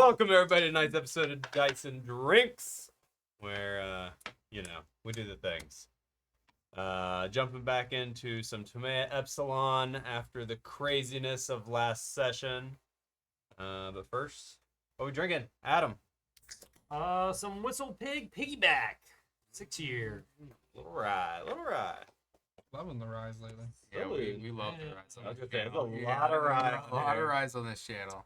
Welcome everybody to tonight's episode of Dice and Drinks, where we do the things. Jumping back into some Toméa Epsilon after the craziness of last session. But first, what are we drinking? Adam. Some Whistle Pig Piggyback. 6 year. Little rye. Loving the rise lately. Yeah, we love the rides on this There's channel. a lot of rye. A lot of rides on this channel.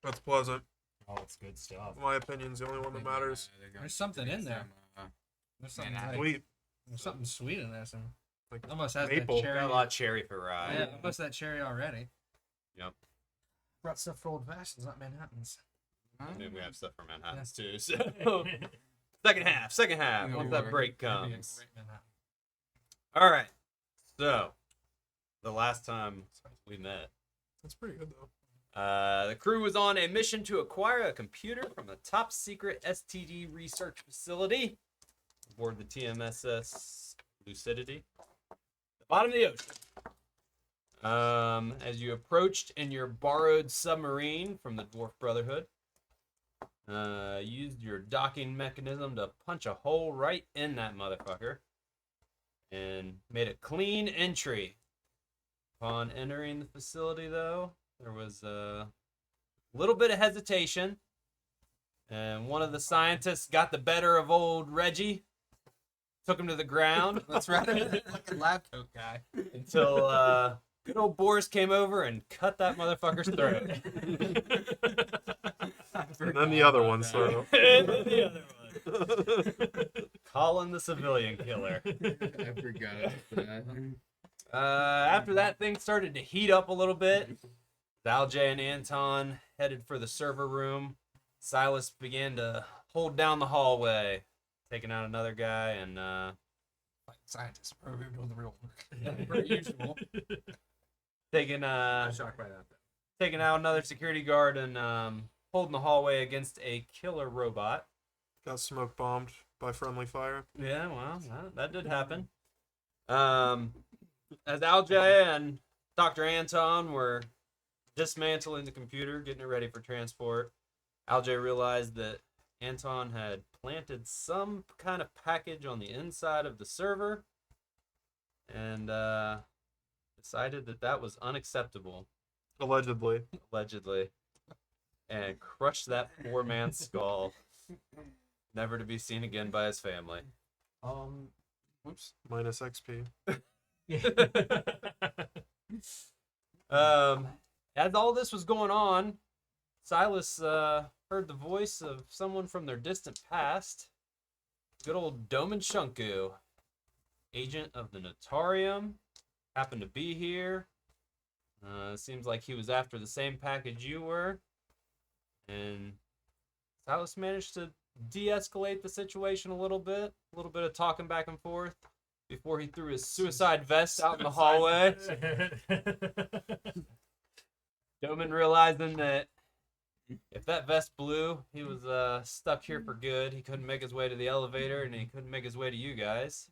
That's pleasant. Oh, it's good stuff. My opinion's the only one that matters. There's something in there. There's something sweet. There's something sweet in there. Some Like almost has maple. that cherry. Got a lot of cherry for rye. Yeah, almost that cherry already. Yep. Brought stuff for old fashions, not Manhattans. I mean, we have stuff from Manhattan Yeah. too. So second half. Yeah, Once we that were. break Maybe a comes. great Manhattan. All right. So the last time we met, That's pretty good though. the crew was on a mission to acquire a computer from a top secret STD research facility aboard the TMSS Lucidity, the bottom of the ocean. As you approached in your borrowed submarine from the Dwarf Brotherhood, used your docking mechanism to punch a hole right in that motherfucker and made a clean entry. Upon entering the facility, though, there was a little bit of hesitation, and one of the scientists got the better of old Reggie, took him to the ground. That's right. Like a lab coat guy. Until good old Boris came over and cut that motherfucker's throat. And then the other one, so. And then the other one. Colin the civilian killer. I forgot about that. After that, things started to heat up a little bit. Alj and Anton headed for the server room. Silas began to hold down the hallway, taking out another guy, and Like scientists, we're doing the real work. Per usual. taking Shocked by that. taking out another security guard and holding the hallway against a killer robot. Got smoke bombed by friendly fire. Yeah, well, that did happen. As Alj and Dr. Anton were dismantling the computer, getting it ready for transport, Alj realized that Anton had planted some kind of package on the inside of the server and decided that that was unacceptable, Allegedly. and crushed that poor man's skull, never to be seen again by his family. Whoops. Minus XP. As all this was going on, Silas heard the voice of someone from their distant past. Good old Doman Shunku, agent of the Notarium, happened to be here. Seems like he was after the same package you were. And Silas managed to de-escalate the situation a little bit of talking back and forth before he threw his suicide vest out in the hallway. Doman realizing that if that vest blew, he was stuck here for good. He couldn't make his way to the elevator, and he couldn't make his way to you guys.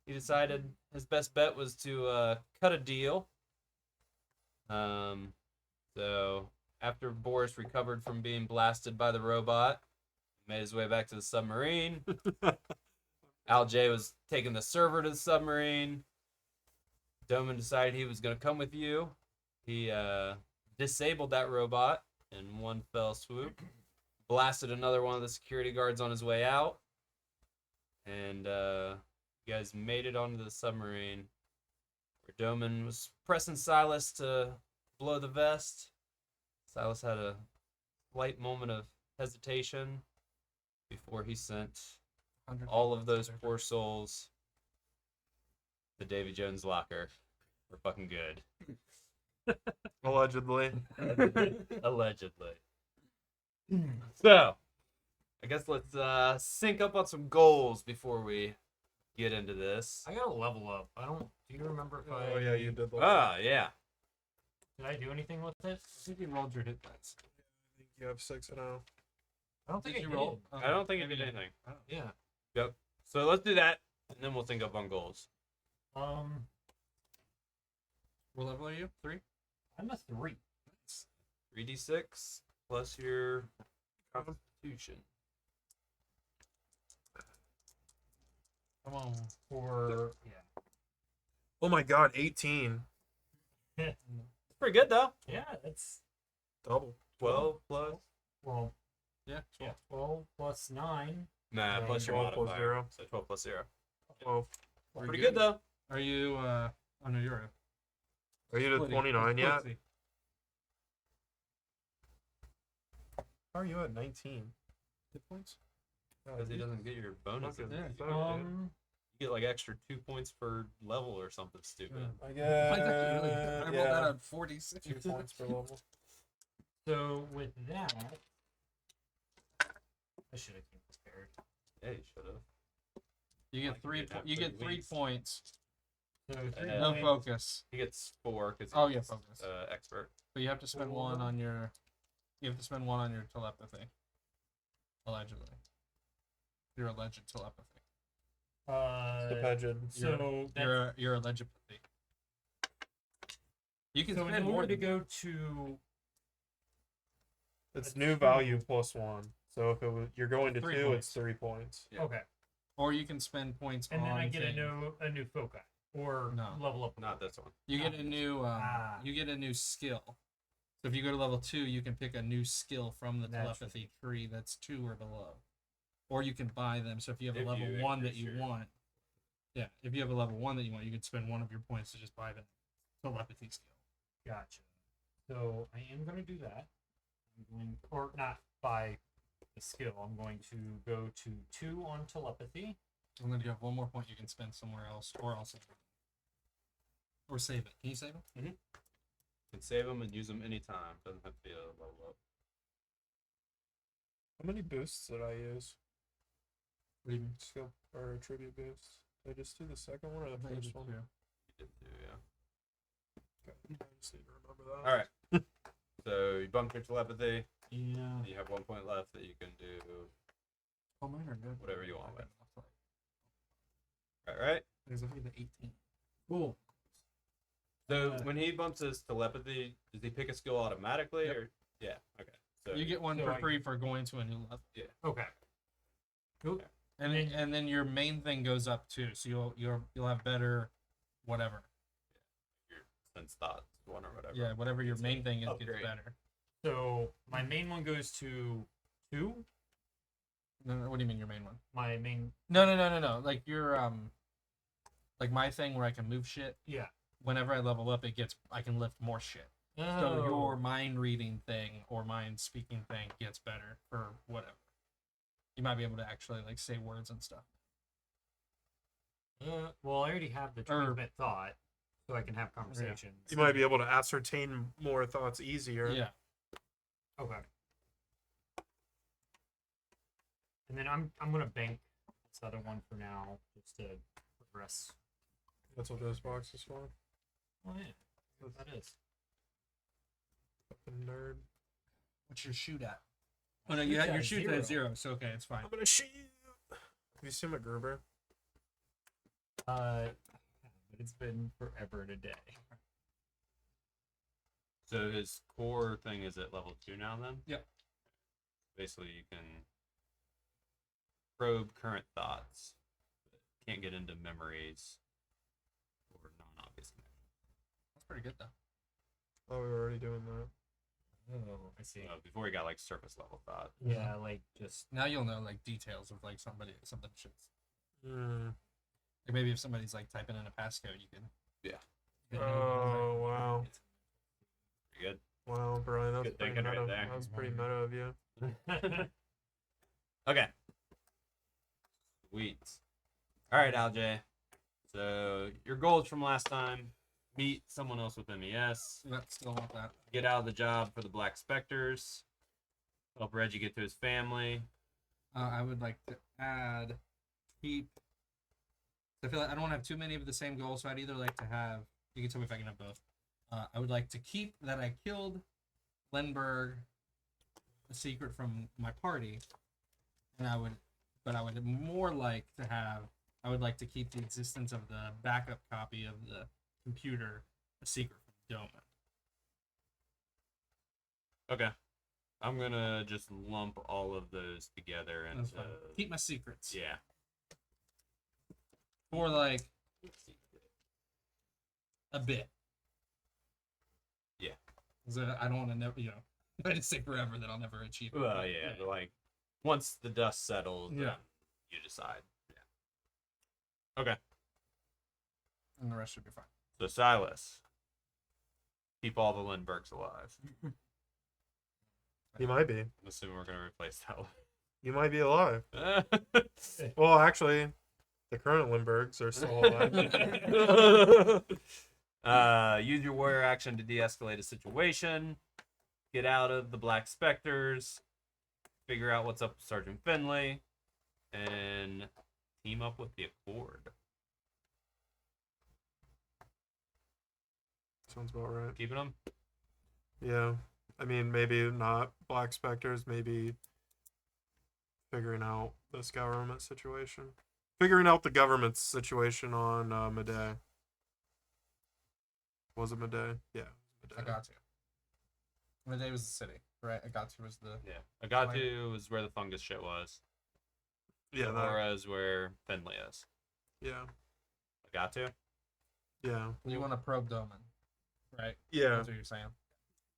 He decided his best bet was to cut a deal. So after Boris recovered from being blasted by the robot, made his way back to the submarine. Alj was taking the server to the submarine. Doman decided he was going to come with you. He disabled that robot in one fell swoop, blasted another one of the security guards on his way out, and you guys made it onto the submarine, where Doman was pressing Silas to blow the vest. Silas had a slight moment of hesitation before he sent all of those poor souls to Davy Jones' locker. We're fucking good. Allegedly. Allegedly. So, I guess let's sync up on some goals before we get into this. I gotta level up. Do you remember if Oh yeah, you did. Yeah. Did I do anything with it? I think you rolled your hit points. I think you have 6 now. I don't think Did I you did. roll? I don't think it did anything. Yeah. Yep. So let's do that, and then we'll sync up on goals. What level are you? 3? I'm a 3. 3d6 plus your Constitution. Come on. For yeah. Oh my god, 18. It's pretty good though. Yeah, that's 12 plus. well. Yeah. Yeah, 12 plus 9. Nah, Yeah, plus your 12 plus modifier. 0. So 12 plus 0. 12. Pretty good though. Are you? Oh no, you're. Are you to splitting. 29 yet? Splitsy. How are you at 19? Hit points. Because he doesn't get your bonuses. Fucking Yeah. suck, dude. You get like extra 2 points per level or something stupid. I Mine's actually really good. I rolled that yeah. at 46. 2 points per level. So with that, I should have came prepared. Yeah, you should have. You Like get three. you'd have You get 3 3 weeks. points. So And 3 then- No points. focus. He gets 4 because Oh, yeah, focus. expert. But you have to spend one on your. You have to spend one on your telepathy. Allegedly. Your alleged telepathy. Stupid. So that's, Your allegedly. You can so in spend more order to than go to It's new value plus 1. So if it was, you're going to 3 2, points. it's 3 points. Yeah. okay, or you can spend points and on then I get things. a new foci or No. level up. Not this one. You get a new you get a new skill. So if you go to level 2, you can pick a new skill from the Naturally. telepathy tree that's 2 or below. Or you can buy them. So if you have a If level you 1 that increase you your- want, yeah, if you have a level 1 that you want, you can spend one of your points to just buy the telepathy skill. Gotcha. So I am going to do that. I'm going, or not by the skill. I'm going to go to 2 on telepathy. And then you have one more point you can spend somewhere else, or I'll save it. Or save it. Can you save it? You can save them and use them anytime. Doesn't have to be a level up. How many boosts did I use? What do you mean? Skill or attribute boosts? Did I just do the second one or the I thought you first did one? too. You did too, yeah. Okay. I just need to remember that. All right. So you bumped your telepathy. Yeah. You have 1 point left that you can do. Oh, mine are good. Whatever you want with. Right. There's a few that 18. Cool. So when he bumps his telepathy, does he pick a skill automatically, Yep. or yeah? Okay. So You get one So for I- free for going to a new level. Okay. Cool. And then your main thing goes up too, so you'll have better, whatever. your sense thoughts one or whatever. Yeah, whatever your main thing is gets upgrade. better. So my main one goes to 2. No, what do you mean your main one? My main, No. Like your like my thing where I can move shit. yeah. Whenever I level up, I can lift more shit. So Oh. your mind reading thing or mind speaking thing gets better for whatever. You might be able to actually like say words and stuff. Well, I already have the transmit thought, so I can have conversations. You might be able to ascertain more thoughts easier. Yeah. Okay. And then I'm gonna bank this other one for now, just to progress. That's what those boxes for. Oh yeah, that is. Fucking nerd. What's your shoot at? Oh no, yeah, your shoot at 0, so okay, it's fine. I'm gonna shoot. Have you seen MacGruber? But it's been forever and a day. So his core thing is at level 2 now. Then. Yep. Basically, you can probe current thoughts. But can't get into memories or non-obvious connections. That's pretty good though. Oh, we were already doing that. Oh, I see. Before he got like surface level thought. Yeah, like just Now you'll know like details of like something shit's Hmm. like maybe if somebody's like typing in a passcode, you can. Yeah. you can- Oh wow, Pretty good. wow, Brian, that was Good pretty thinking right meta. there. That was pretty meta of you. Okay. Sweet. All right, Alj. So your goals from last time: meet someone else with MES, But still want that. get out of the job for the Black Specters, help Reggie get to his family. I would like to add keep. I feel like I don't want to have too many of the same goals, so I'd either like to have. You can tell me if I can have both. I would like to keep that I killed Lenberg, a secret from my party, and I would more like to have. I would like to keep the existence of the backup copy of the computer a secret from Doma. Okay. I'm gonna just lump all of those together and That's fine. Keep my secrets. yeah. For like a bit. Yeah. 'Cause I don't want to never, you know, if I just say forever, then I'll never achieve it. Well, but, yeah, but like once the dust settles, Yeah. then you decide. Yeah. Okay. And the rest should be fine. So Silas, keep all the Lindberghs alive. You might be. I'm assuming we're gonna replace that You might be alive. one. Well, actually, the current Lindberghs are still alive. Use your warrior action to de-escalate a situation. Get out of the Black Specters. Figure out what's up with Sergeant Finley. And team up with the Accord. Sounds about right. Keeping them? Yeah. I mean, maybe not Black Specters, maybe figuring out this government situation. Figuring out the government's situation on Medea. Was it Medea? Yeah. I got to. Medea was the city, right? I got to was the. Yeah. Agatu is where the fungus shit was. Yeah, that, Aurora is where Finley is. yeah. Agatu? Yeah. You want to probe Doman, right? Yeah. That's what you're saying.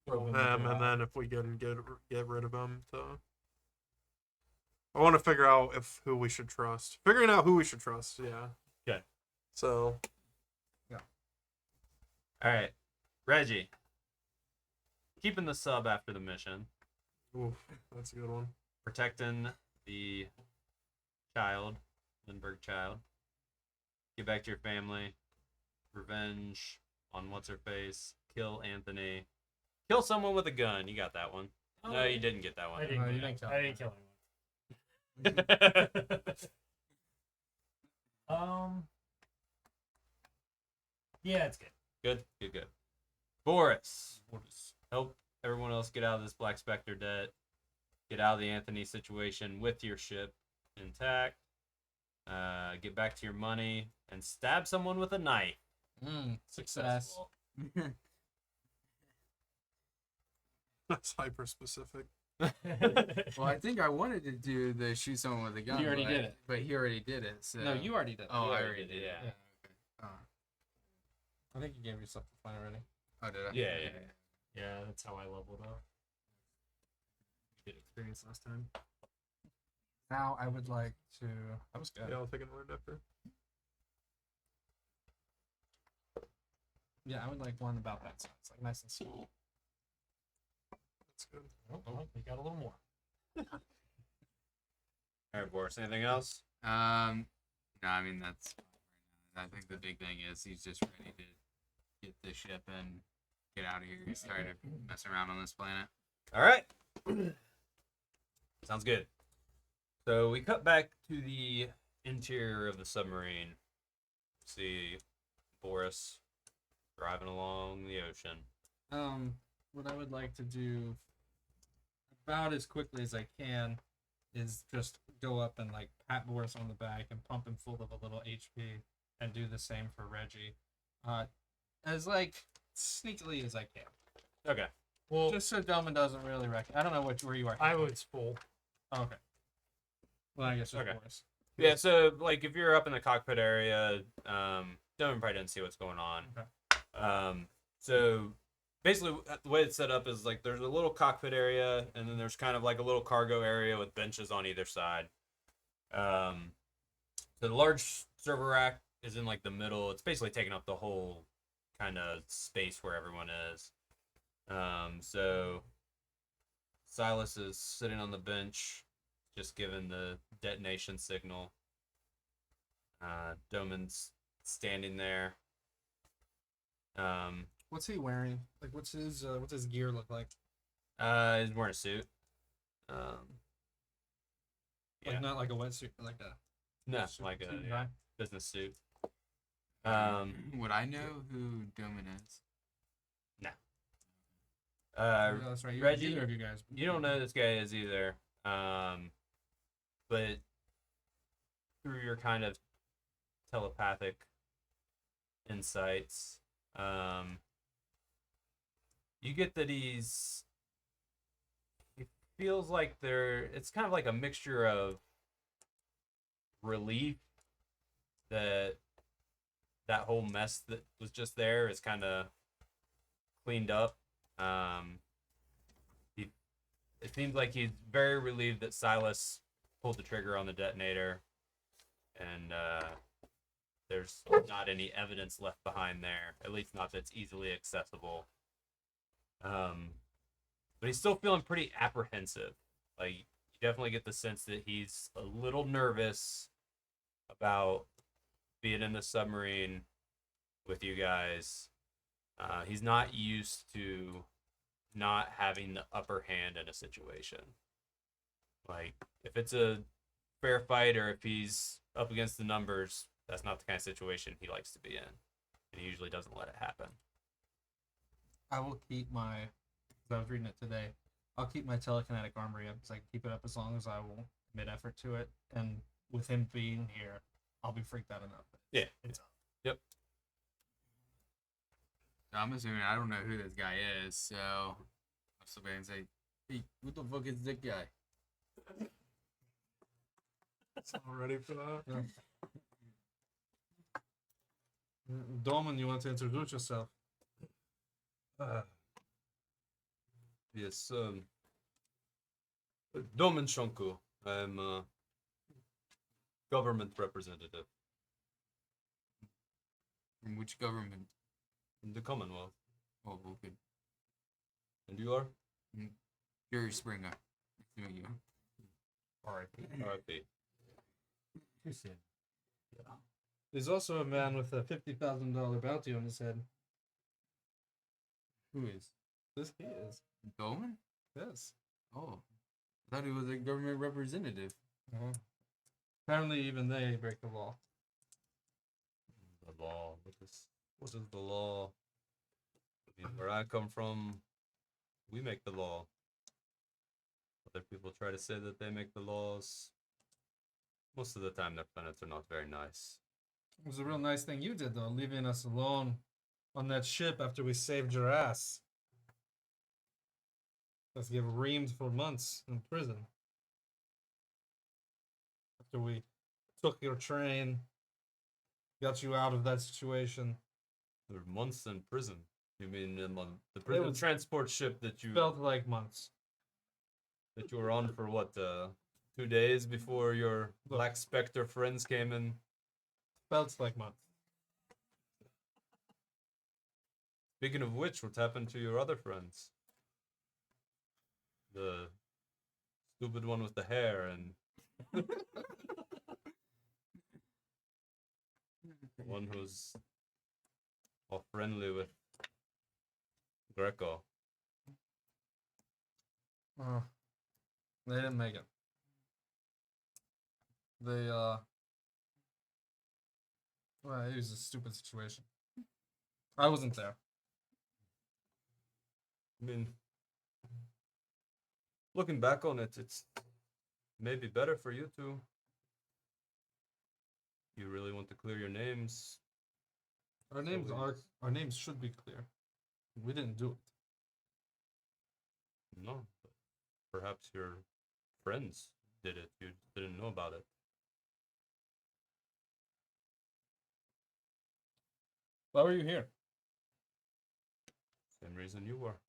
Probe him with And your eye. then if we can get rid of him, I want to figure out who we should trust. Figuring out who we should trust. Yeah. Okay. So. All right. Reggie. Keeping the sub after the mission. Oof, that's a good one. Protecting the child, Lindbergh child. Get back to your family. Revenge on what's her face. Kill Anthony. Kill someone with a gun. You got that one. No, you didn't get that I one. didn't, No, you kill- didn't kill I him. didn't kill anyone. Yeah, it's good. Good, good, good. Boris. Help everyone else get out of this Black Spectre debt. Get out of the Anthony situation with your ship intact. Get back to your money and stab someone with a knife. Success. Successful. That's hyper specific. Well, I think I wanted to do the shoot someone with a gun. You already but- did it. But he already did it. So. No, you already did. Oh, You I already already did, did. yeah. Okay. Oh. I think you gave yourself the fine already. Oh, did I? Yeah, yeah, Yeah, that's how I leveled up. Good experience last time. Now I would like to. That was good. Yeah, I'll take another after. Yeah, I would like one about that size, like nice and small. That's good. Oh, we got a little more. All right, Boris. Anything else? No, I mean that's. I think the big thing is he's just ready to get this ship and get out of here. He's tired of messing around on this planet. All right. Sounds good. So we cut back to the interior of the submarine. See Boris driving along the ocean. What I would like to do about as quickly as I can is just go up and like pat Boris on the back and pump him full of a little HP and do the same for Reggie. As like sneakily as I can. Okay. Well, Just so Delman doesn't really I don't know where you are. I was full. Oh, okay. Well, I guess it's Okay. Boris. Yeah, so like if you're up in the cockpit area, Doman probably didn't see what's going on. Okay. So basically the way it's set up is like there's a little cockpit area and then there's kind of like a little cargo area with benches on either side. So the large server rack is in like the middle. It's basically taking up the whole kind of space where everyone is. So Silas is sitting on the bench, just giving the detonation signal. Doman's standing there. What's he wearing? Like, what's his gear look like? He's wearing a suit. Like, Yeah. not like a wetsuit, but like a No, suit- like a suit and yeah, tie? business suit. Would I know who Doman is? Yeah, that's right. Reggie, Neither of you guys. you don't know who this guy is either. But through your kind of telepathic insights, you get that he's feels like it's kind of like a mixture of relief that that whole mess that was just there is kind of cleaned up. He, it seems like he's very relieved that Silas pulled the trigger on the detonator, and there's not any evidence left behind there, at least not that's easily accessible. But he's still feeling pretty apprehensive. Like, you definitely get the sense that he's a little nervous about being in the submarine with you guys. He's not used to not having the upper hand in a situation. Like, if it's a fair fight or if he's up against the numbers, that's not the kind of situation he likes to be in. And he usually doesn't let it happen. I will keep my. I was reading it today. I'll keep my telekinetic armory up because I can keep it up as long as I will commit effort to it. And with him being here, I'll be freaked out enough. Yeah. It's up. Yep. I'm assuming I don't know who this guy is, so I'll still be and say, "Hey, what the fuck is this guy?" It's not ready for that. Dolman, you want to introduce yourself? Yes, Domen Shonku. I'm a government representative From which government? in the Commonwealth. Oh, good. And you are? Gary Springer. Nice to meet you. R.I.P. RIP. Too soon. There's also a man with a $50,000 bounty on his head. Who is? This he is. Dolman? Yes. Oh, I thought he was a government representative. Apparently, even they break the law. The law. What is the law? I mean, where I come from, we make the law. Other people try to say that they make the laws. Most of the time, their planets are not very nice. It was a real nice thing you did, though, leaving us alone on that ship after we saved your ass. Let's get reamed for months in prison. After we took your train, got you out of that situation. There were months in prison. You mean in the prison was- transport ship that you Felt like months. were on for what 2 days before your Black Specter friends came in? Felt like months. Speaking of which, what happened to your other friends? The stupid one with the hair and the one who's all friendly with Greco. They didn't make it. They, well, it was a stupid situation. I wasn't there. I mean, looking back on it, it's maybe better for you two. You really want to clear your names. Our names should be clear. We didn't do it. No, but perhaps your friends did it. You didn't know about it. Why were you here? Same reason you were.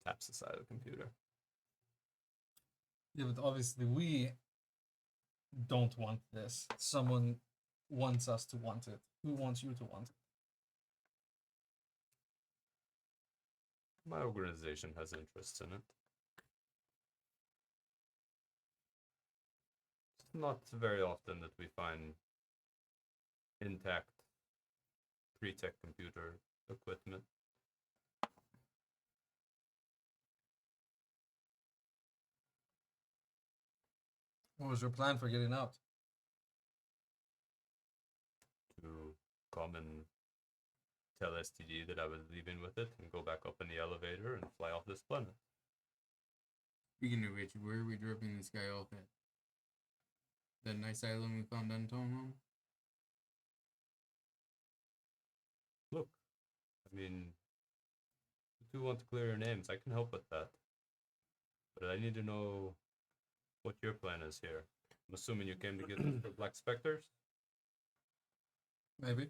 Taps the side of the computer. Yeah, but obviously we don't want this. Someone wants us to want it. Who wants you to want it? My organization has interests in it. It's not very often that we find intact pre-tech computer equipment. What was your plan for getting out? To come and tell STD that I was leaving with it and go back up in the elevator and fly off this planet. Speaking of which, where are we dropping this guy off at? That nice island we found on Toméa? Look, I mean, if you want to clear your names, I can help with that. But I need to know what your plan is here. I'm assuming you came to get this for Black Specters. Maybe.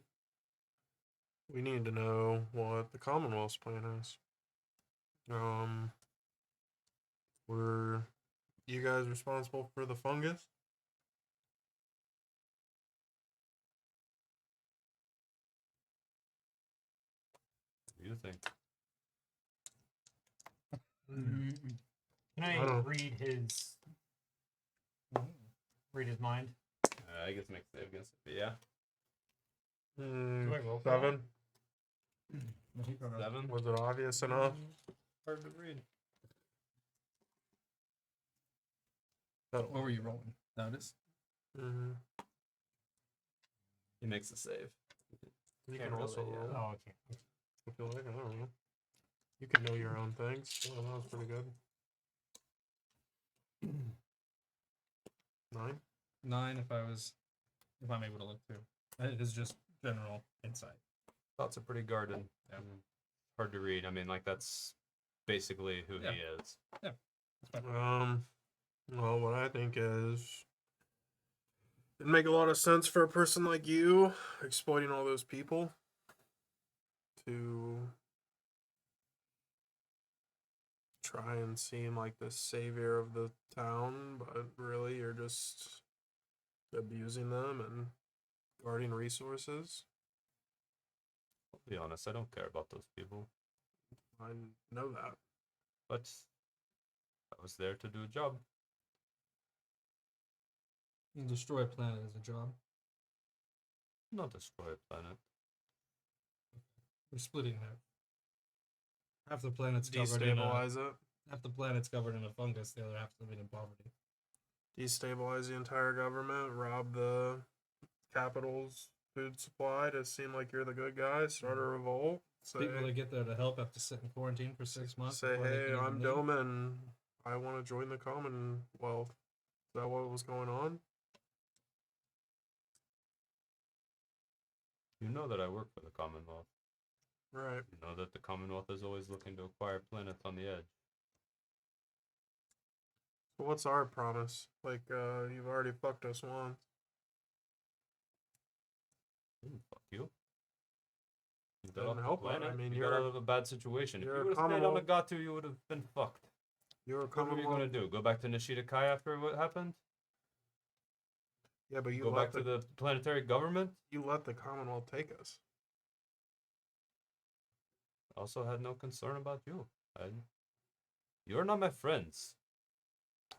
We need to know what the Commonwealth's plan is. Were you guys responsible for the fungus? What do you think? Can I don't- read his mind? I guess make save against it. But yeah, Do I roll for that? 7. 7. Was it obvious enough? Hard to read. What were you rolling? Notice. Mm-hmm. He makes a save. You Can't can also really, roll. Oh, okay. If you like, I don't know. You can know your own things. Well, that was pretty good. 9. 9 if I'm able to look through. It is just general insight. Thoughts are pretty guarded. Yeah. Hard to read. I mean, like that's basically who Yeah. he is. Well, what I think is it'd make a lot of sense for a person like you exploiting all those people to try and seem like the savior of the town, but really you're just abusing them and guarding resources. I'll be honest, I don't care about those people. I know that. But I was there to do a job. Destroy a planet is a job. Not destroy a planet. We're splitting there. Half the planet's covered in Destabilize it. half the planet's covered in a fungus. The other half's living in poverty. Destabilize the entire government, rob the capital's food supply to seem like you're the good guy, start a revolt. Say, People that get there to help have to sit in quarantine for 6 months. say before they hey, can even I'm leave. Doman. I want to join the Commonwealth. Is that what was going on? You know that I work for the Commonwealth. Right. You know that the Commonwealth is always looking to acquire planets on the edge. So what's our promise? Like, you've already fucked us once. Fuck you. You got Doesn't off the help it. I planet. mean, you got out of a bad situation. If you're you a would have stayed on Commonwealth- Nagatu, you would have been fucked. You're a What were you gonna Commonwealth. do? Go back to Nishida Kai after what happened? Yeah, but you Go let back to the planetary government? you let the Commonwealth take us. I also had no concern about you. You're not my friends.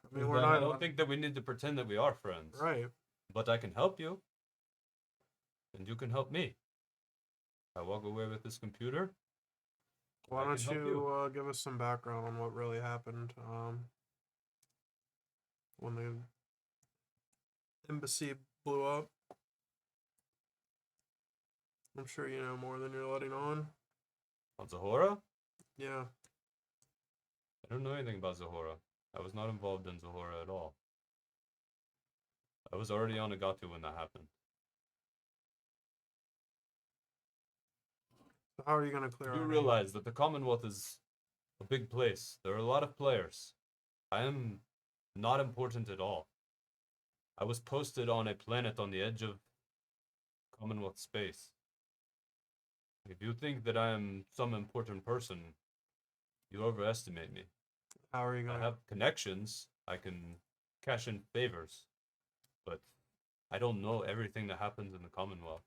I mean, we're I not. don't think that we need to pretend that we are friends. Right. But I can help you. And you can help me. I walk away with this computer. Why I don't can help you give us some background on what really happened when the embassy blew up? I'm sure you know more than you're letting on. On Zahora? Yeah. I don't know anything about Zahora. I was not involved in Zahora at all. I was already on Nagatu when that happened. So how are you gonna clear You our name? realize that the Commonwealth is a big place. There are a lot of players. I am not important at all. I was posted on a planet on the edge of Commonwealth space. If you think that I am some important person, you overestimate me. How are you I gonna? have connections. I can cash in favors. But I don't know everything that happens in the Commonwealth.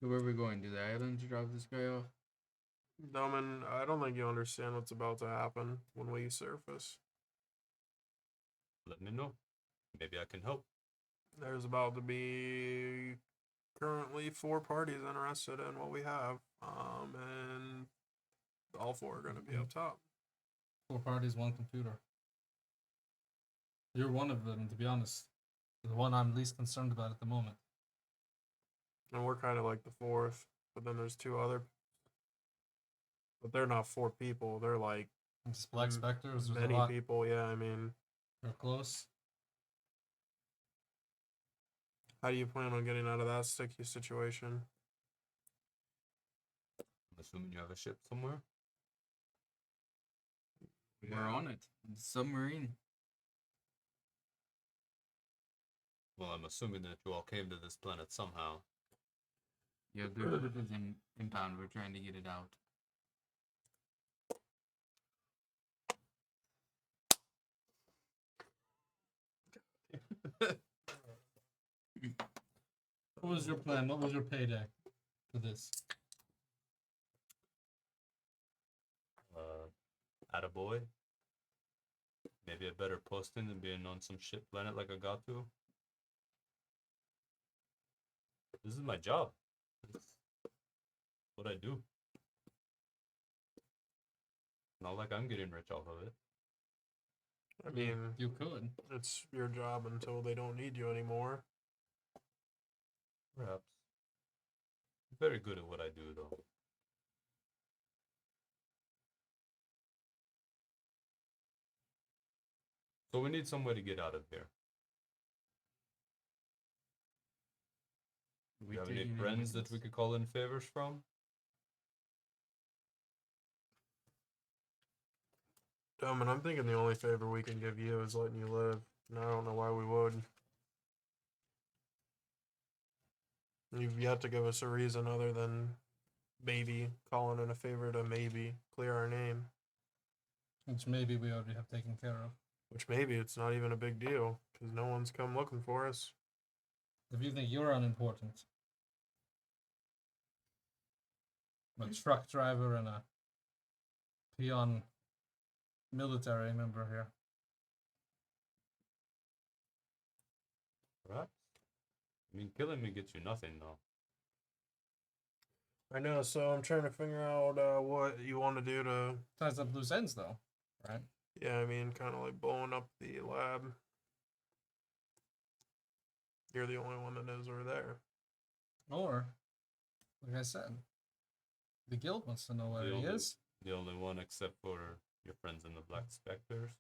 Where are we going? To the island to drop this guy off? Doman, I don't think you understand what's about to happen when we surface. Let me know. Maybe I can help. There's about to be currently 4 parties interested in what we have, and all 4 are going to be up top. 4 parties, 1 computer. You're one of them, to be honest. The one I'm least concerned about at the moment. And we're kind of like the 4th, but then there's 2 other. But they're not 4 people. They're like It's Black Specters. There's many a lot. people. Yeah, I mean, They're close. How do you plan on getting out of that sticky situation? I'm assuming you have a ship somewhere. We're on it. The submarine. Well, I'm assuming that you all came to this planet somehow. Yeah, the ship is impound. We're trying to get it out. What was your plan? What was your payday for this? Attaboy. Maybe a better posting than being on some shit planet like I got to. This is my job. It's what I do. Not like I'm getting rich off of it. I mean, You could. it's your job until they don't need you anymore. Perhaps. I'm very good at what I do, though. So we need some way to get out of here. Do you have any friends that we could call in favors from? And I'm thinking the only favor we can give you is letting you live. And I don't know why we would. You've yet to give us a reason other than maybe calling in a favor to maybe clear our name. Which maybe we already have taken care of. Which maybe it's not even a big deal because no one's come looking for us. If you think you're unimportant, a truck driver and a peon military member here. Perhaps. I mean, killing me gets you nothing, though. I know, so I'm trying to figure out what you want to do to. Ties up loose ends, though, right? Yeah, I mean, kind of like blowing up the lab. You're the only one that knows we're there. Or, like I said, the guild wants to know where he is. The only one except for your friends in the Black Specters.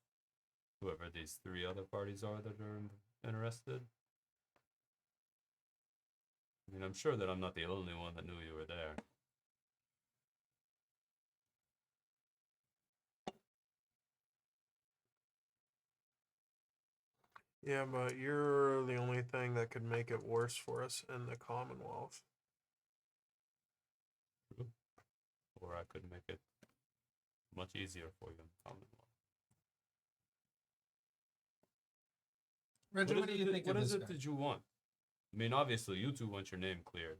Whoever these 3 other parties are that are interested. I mean, I'm sure that I'm not the only one that knew you were there. Yeah, but you're the only thing that could make it worse for us in the Commonwealth. True. Or I could make it much easier for you in the Commonwealth. Reggie, what do you think of What this is it guy? that you want? I mean, obviously, you two want your name cleared.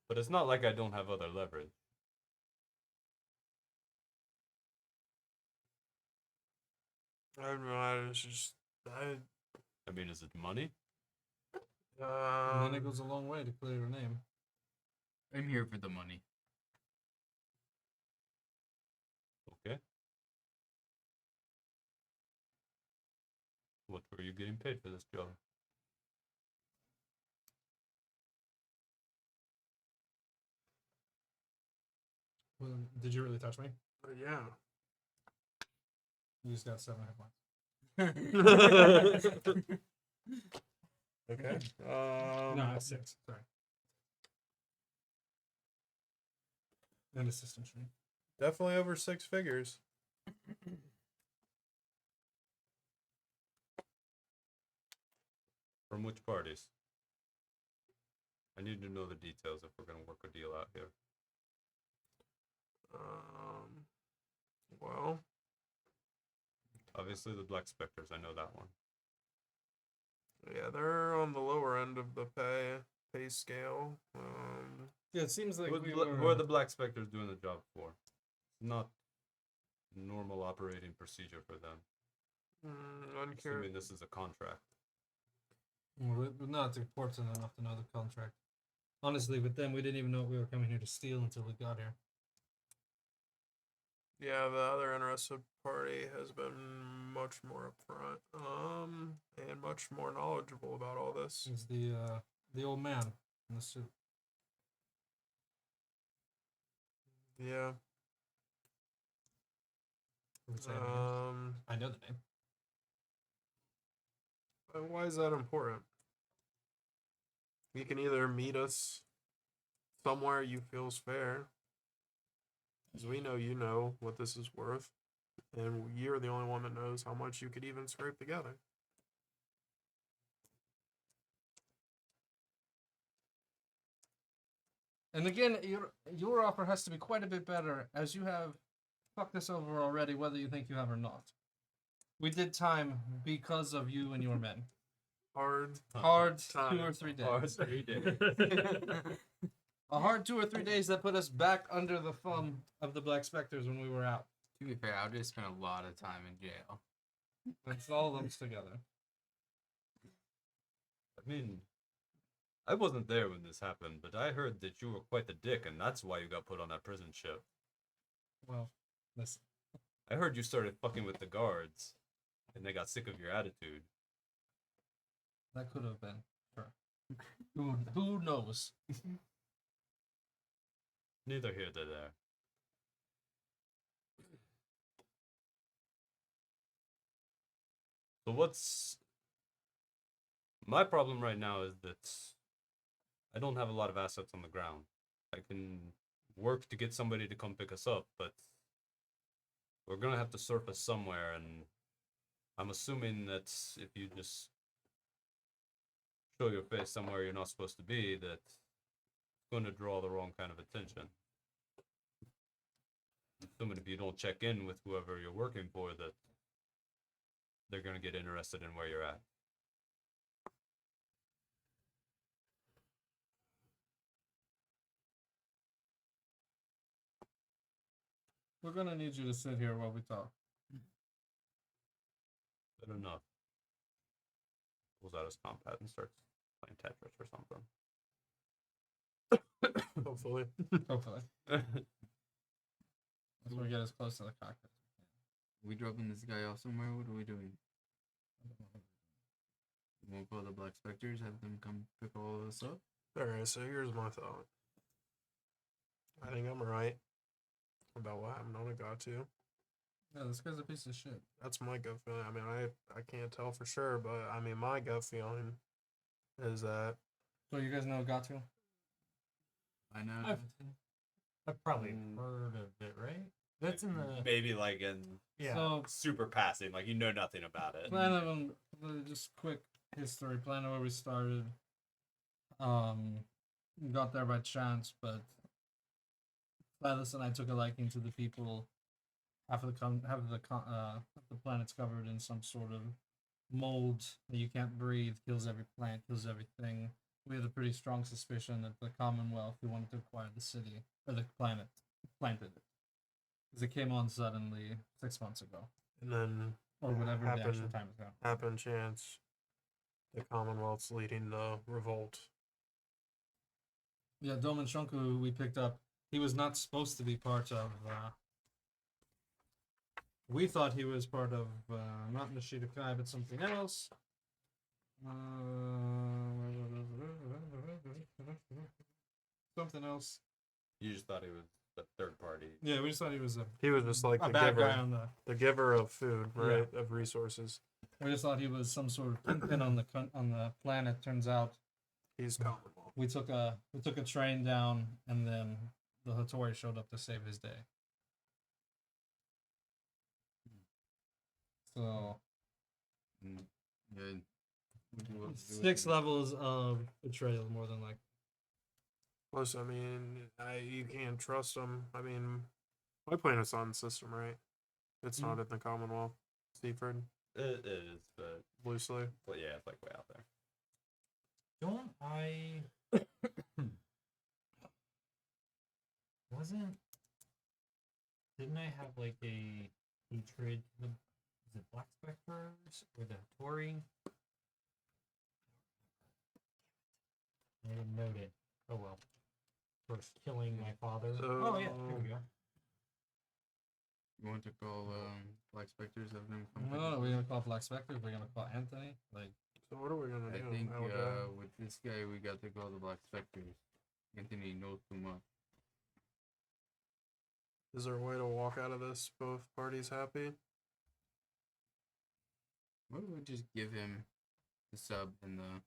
But it's not like I don't have other leverage. I don't know, it's just. I mean, is it money? Money goes a long way to clear your name. I'm here for the money. Okay. What were you getting paid for this job? Well, did you really touch me? Yeah. You just got 7 hit points. Okay. No, I have 6. Sorry. And assistant tree. Definitely over 6 figures. From which parties? I need to know the details if we're going to work a deal out here. Well, Obviously, the Black Specters, I know that one. yeah, they're on the lower end of the pay scale. Yeah, it seems like Who are the Black Specters doing the job for? Not normal operating procedure for them. Assuming this is a contract. We're not important enough to know the contract. Honestly, with them, we didn't even know we were coming here to steal until we got here. Yeah, the other interested party has been much more upfront, and much more knowledgeable about all this. It's the old man in the suit. Yeah. Can we say the name? I know the name. And why is that important? You can either meet us somewhere you feels fair, because we know you know what this is worth, and you're the only one that knows how much you could even scrape together. And again, your offer has to be quite a bit better, as you have fucked this over already, whether you think you have or not. We did time because of you and your men. Hard. Hard Time. 2 or 3 days. Hard 3 days. A hard 2 or 3 days that put us back under the thumb of the Black Specters when we were out. To be fair, I would just spend a lot of time in jail. It's all lumped together. I mean, I wasn't there when this happened, but I heard that you were quite the dick, and that's why you got put on that prison ship. Well, listen. I heard you started fucking with the guards, and they got sick of your attitude. That could have been. Sure. Who knows? Neither here nor there. So what's my problem right now is that I don't have a lot of assets on the ground. I can work to get somebody to come pick us up, but we're gonna have to surface somewhere, and I'm assuming that if you just show your face somewhere you're not supposed to be, that it's gonna draw the wrong kind of attention. I'm assuming if you don't check in with whoever you're working for, that they're gonna get interested in where you're at. We're gonna need you to sit here while we talk. Good enough. Pulls out his compact and starts playing Tetris or something. Hopefully. Hopefully. Let's we get as close to the cockpit. We dropping this guy off somewhere? What are we doing? We'll call the Black Specters, have them come pick all of us up. Alright, so here's my thought. I think I'm right about what happened on Agatu. Yeah, this guy's a piece of shit. That's my gut feeling. I mean, I can't tell for sure, but I mean, my gut feeling is that So you guys know Gatu? I know. I've probably heard of it, right? That's in the Maybe like in yeah. So super passing, like you know nothing about it. plan of just quick history. Plan of where we started. Got there by chance, but Silas and I took a liking to the people. Half of the planet's covered in some sort of mold that you can't breathe, kills every plant, kills everything. We had a pretty strong suspicion that the Commonwealth, who wanted to acquire the city or the planet, planted it, because it came on suddenly 6 months ago, and then or whatever the actual happened- time is. happen chance the Commonwealth's leading the revolt. Yeah, Doman Shunku, who we picked up, he was not supposed to be part of. We thought he was part of not Nishida Kai, but something else. Something else. You just thought he was the third party. Yeah, we just thought he was He was just like a the bad giver, guy on the giver of food, right? Of resources. We just thought he was some sort of kingpin on the planet. Turns out He's Commonwealth. we took a train down, and then the Hattori showed up to save his day. So Good. We'll do what we do 6 with it. levels of betrayal, more than like. Plus, I mean, you can't trust them. I mean, my planet's on the system, right? It's not in the Commonwealth. Seaford, It is, but loosely. yeah, it's like way out there. Don't I wasn't didn't I have like a hatred to the is it Black Specters or the Hattori? I didn't note it. Oh well. For killing my father. Oh yeah, there we go. You want to call Black Specters, have them come pick No, us we're up? gonna call Black Spectre. We're gonna call Anthony. Like, So what are we gonna I do? think Aljo? with this guy, we got to call the Black Specters. Anthony knows too much. Is there a way to walk out of this both parties happy? Why don't we just give him the sub and the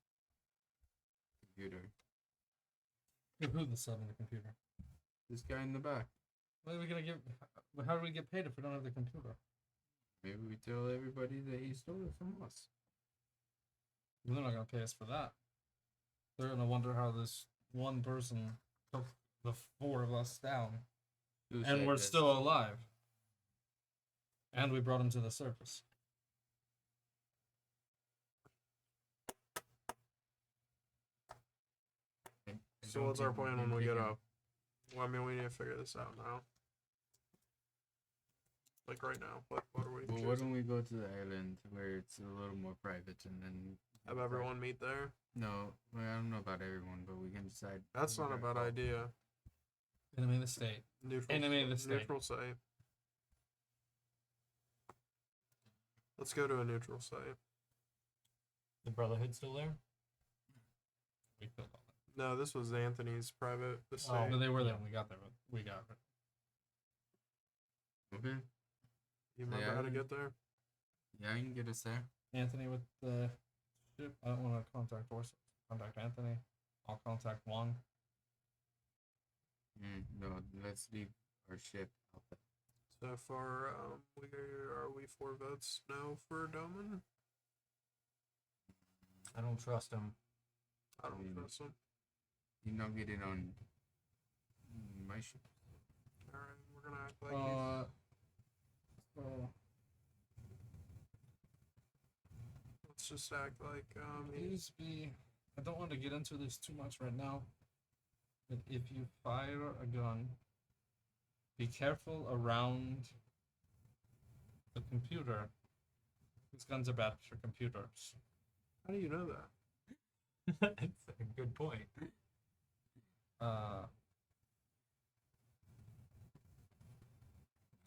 computer. Who the sub in the computer? This guy in the back. What are we gonna give? How do we get paid if we don't have the computer? Maybe we tell everybody that he stole it from us. They're not gonna pay us for that. They're gonna wonder how this one person took the 4 of us down, Who and said we're this? still alive. And we brought him to the surface. I So don't what's our think we plan can when we take get him. up? Well, I mean, we need to figure this out now. Like right now. What are we Well, why choosing? don't we go to the island where it's a little more private and then Have everyone meet there? No, well, I don't know about everyone, but we can decide. That's who not we're a gonna bad call. idea. Enemy of the state. Neutral. Enemy of the state. Neutral site. Let's go to a neutral site. The Brotherhood still there? We killed all No, this was Anthony's private that. estate. But they were there when we got there. We got it. Okay. You remember how to get there? Yeah, I can get us there. Anthony with the ship. I don't want to contact Orson. Contact Anthony. I'll contact Juan. No, let's leave our ship out there. So far, are we 4 votes no for Doman? I don't trust him. I don't Mm. trust him. You're not getting on my ship. Alright, we're gonna act like So let's just act like please be. I don't want to get into this too much right now. But if you fire a gun, be careful around the computer. These guns are bad for computers. how do you know that? That's a good point.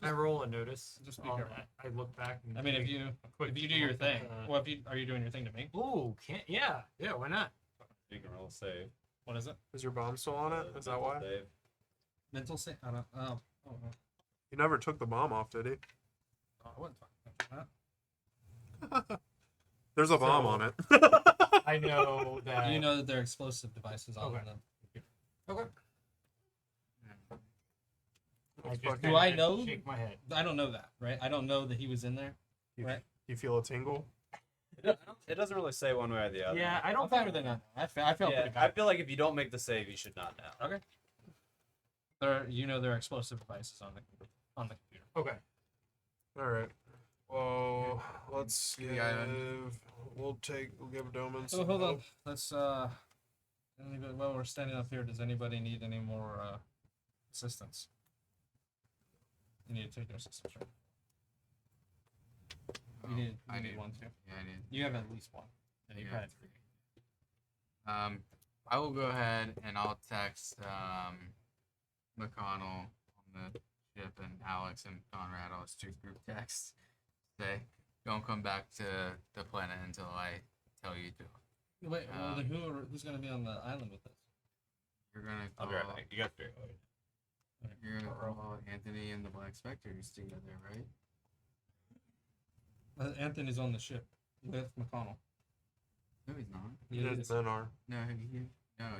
I roll a notice. Just be on careful. that. I look back. And I mean, if take you a quick do your look thing, at, well, if you are you doing your thing to me? Ooh, can't. Yeah, why not? You can roll a save. What is it? Is your bomb still on it? Is that why? Save. Mental state? I don't. Oh, no. He never took the bomb off, did he? Oh, I wasn't talking about that. There's a bomb So- on it. I know that. You know that there are explosive devices on Okay. them. Okay. I just fucking- Do kinda I know? Shake my head. I don't know that, right? I don't know that he was in there. Right? You feel a tingle? It doesn't really say one way or the other. Yeah, I I'm don't fine think. with it not. I felt Yeah, pretty I bad. feel like if you don't make the save, you should not know. There are explosive devices on the computer. Okay. Alright. Well, let's To the island. give. We'll give Doman So some hold on. help. Let's anybody, while we're standing up here, does anybody need any more assistance? You need to take your assistance, right? Oh, You need I need one too. Yeah, I need. You have at least one. Yeah, you Yeah. had 3. I will go ahead and I'll text McConnell on the ship and Alex and Conrad. I'll just do group text. Say, don't come back to the planet until I tell you to. Wait, well, then who's gonna be on the island with us? You're gonna I'll call. be right back. You got to figure it out. You're gonna call Anthony and the Black Specters together, right? Anthony's on the ship with McConnell. No, he's not. Yeah, he His is. men are.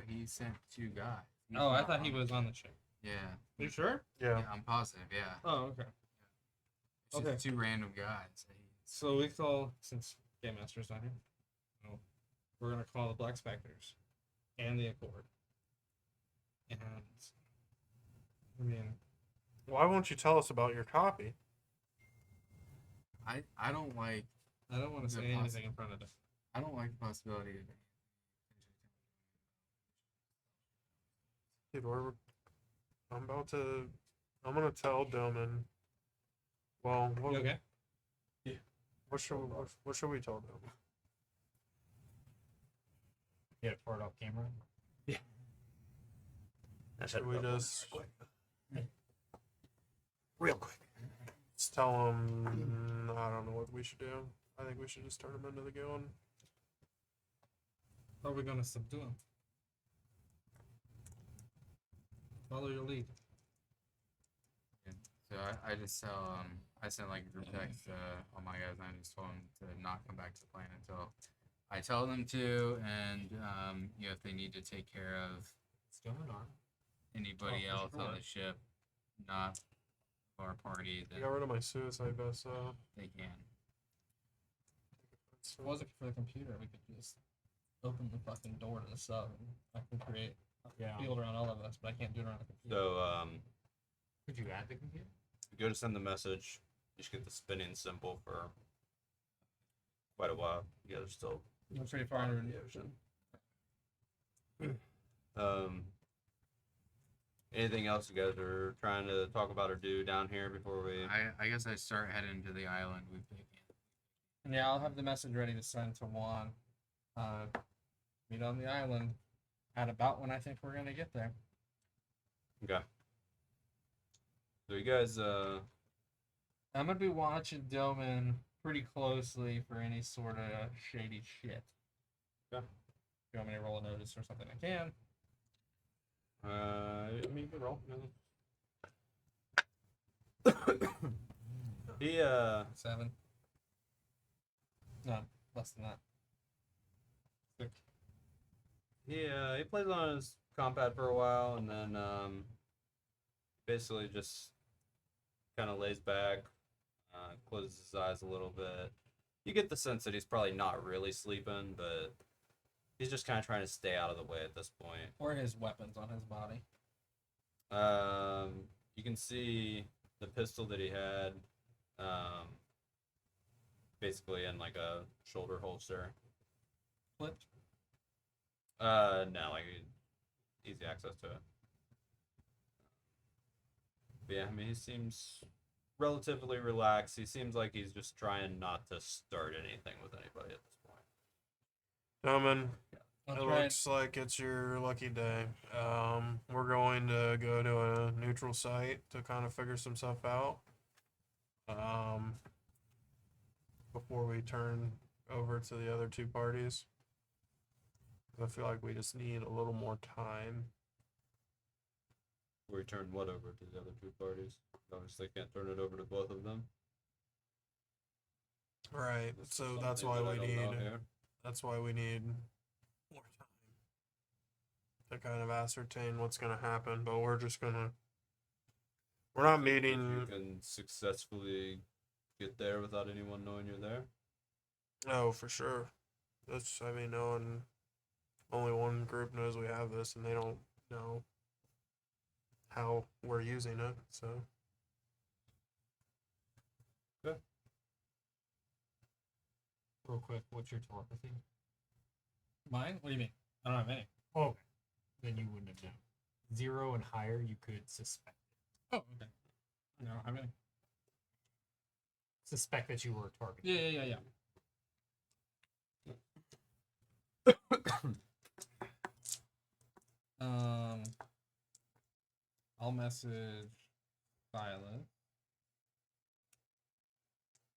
He sent 2 guys. He's Oh, I not thought he on- was on the ship. Yeah. You sure? Yeah. Yeah, I'm positive. Yeah. Oh, okay. It's just Okay. 2 random guys. So we call, since Game Master's not here, we're gonna call the Black Specters and the Accord. And I mean, Why won't you tell us about your copy? I don't like I don't want to The say anything in front of them. I don't like the possibility of Dude, I'm gonna tell Doman. Well, You okay? what should we tell Doman? Get it part off camera. Should we just real quick? just tell him? I don't know what we should do. I think we should just turn him into the gun. How are we gonna subdue him? Follow your lead. So I just tell I sent like a group text to all my guys and I just told them to not come back to the plane until I tell them to, and if they need to take care of Still an arm. anybody Oh, for else on sure. the ship, not our party, I then got rid of my suicide vest. they can. If it wasn't for the computer, we could just open the fucking door to the sub and I can create a Yeah. field around all of us, but I can't do it around the computer. So Could you add the computer? you go to send the message. You should get the spinning symbol for quite a while. You guys are still We're pretty far bottom into of the ocean. Anything else you guys are trying to talk about or do down here before we? I guess I start heading to the island we've taken. And yeah, I'll have the message ready to send to Juan. Meet on the island at about when I think we're gonna get there. Okay. So you guys, I'm gonna be watching Doman pretty closely for any sort of shady shit. Okay. If you want me to roll a notice or something, I can. I mean, you can roll. He 7. No, less than that. 6. he plays on his compad for a while, and then basically just kind of lays back, closes his eyes a little bit. You get the sense that he's probably not really sleeping, but he's just kind of trying to stay out of the way at this point. Or his weapons on his body. You can see the pistol that he had, basically in like a shoulder holster. Flipped. No, like easy access to it. But yeah, I mean, he seems relatively relaxed. He seems like he's just trying not to start anything with anybody at this point. Gentlemen, I'll it try looks like it's your lucky day. We're going to go to a neutral site to kind of figure some stuff out. Before we turn over to the other two parties. I feel like we just need a little more time. We turn what over to the other two parties? Obviously, can't turn it over to both of them. Right. So that's Something why that I we don't need. know here. That's why we need more time to kind of ascertain what's going to happen. But we're just gonna. We're not If meeting. you can successfully get there without anyone knowing you're there. Oh, for sure. That's. I mean, no one. Only one group knows we have this, and they don't know how we're using it. So. Real quick, what's your telepathy? Mine? What do you mean? I don't have any. Oh, okay. Then you wouldn't have known. 0 and higher, you could suspect. Oh, okay. I don't have any. Suspect that you were targeted. Yeah. I'll message Violet.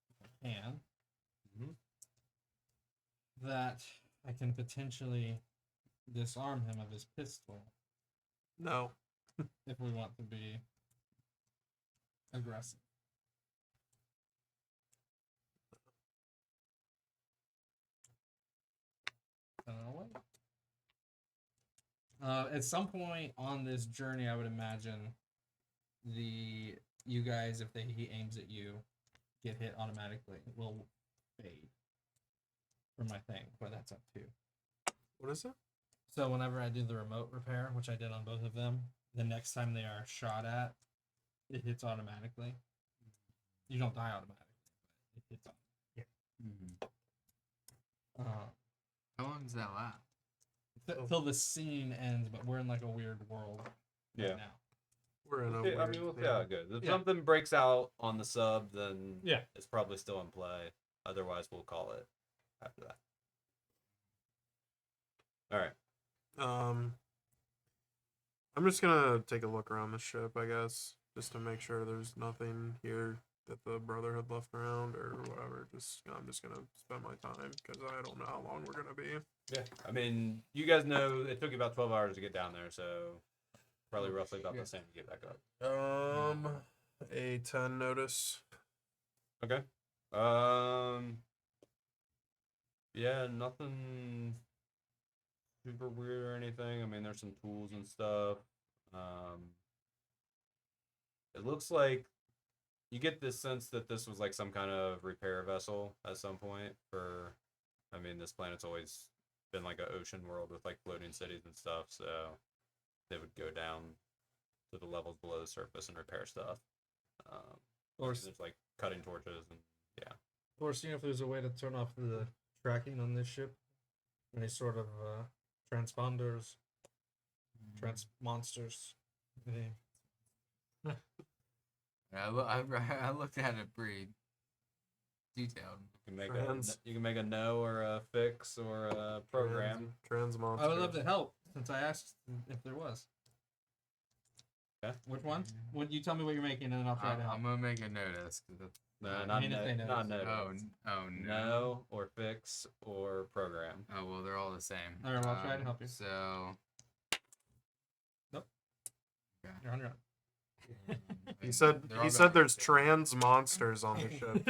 If I can. That I can potentially disarm him of his pistol No. if we want to be aggressive. At some point on this journey, I would imagine you guys, if he aims at you, get hit automatically. It will fade from my thing, but that's up to. What is it? So whenever I do the remote repair, which I did on both of them, the next time they are shot at, it hits automatically. You don't die automatically, but it hits on. How long does that last? Till the scene ends, but we're in like a weird world right now. We're in a. Okay, I weird, mean, we'll see yeah. how it goes. If Yeah. something breaks out on the sub, then Yeah. it's probably still in play. Otherwise, we'll call it after that. All right. I'm just gonna take a look around the ship, I guess, just to make sure there's nothing here that the Brotherhood left around or whatever. I'm just gonna spend my time because I don't know how long we're gonna be. Yeah. I mean, you guys know it took you about 12 hours to get down there, so probably roughly about the same to get back up. A 10 notice. Okay. yeah, nothing super weird or anything. I mean, there's some tools and stuff. It looks like you get this sense that this was like some kind of repair vessel at some point for, I mean, this planet's always been like an ocean world with like floating cities and stuff, so they would go down to the levels below the surface and repair stuff. Or There's like cutting torches and yeah. Or seeing if there's a way to turn off the tracking on this ship. Any sort of transponders, monsters. I looked at it pretty detailed. You can make a no or a fix or a program. Trans monster. I would love to help since I asked if there was. Okay. Which one? Would you tell me what you're making and then I'll try to help? I'm gonna make a notice. No, I mean, if they not notice. no. Oh no. No or fix or program. Oh well, they're all the same. All right, well, I'll try to help you. So. Nope. Okay. You're on your own. He said They're all he said going there's to- trans monsters on the ship.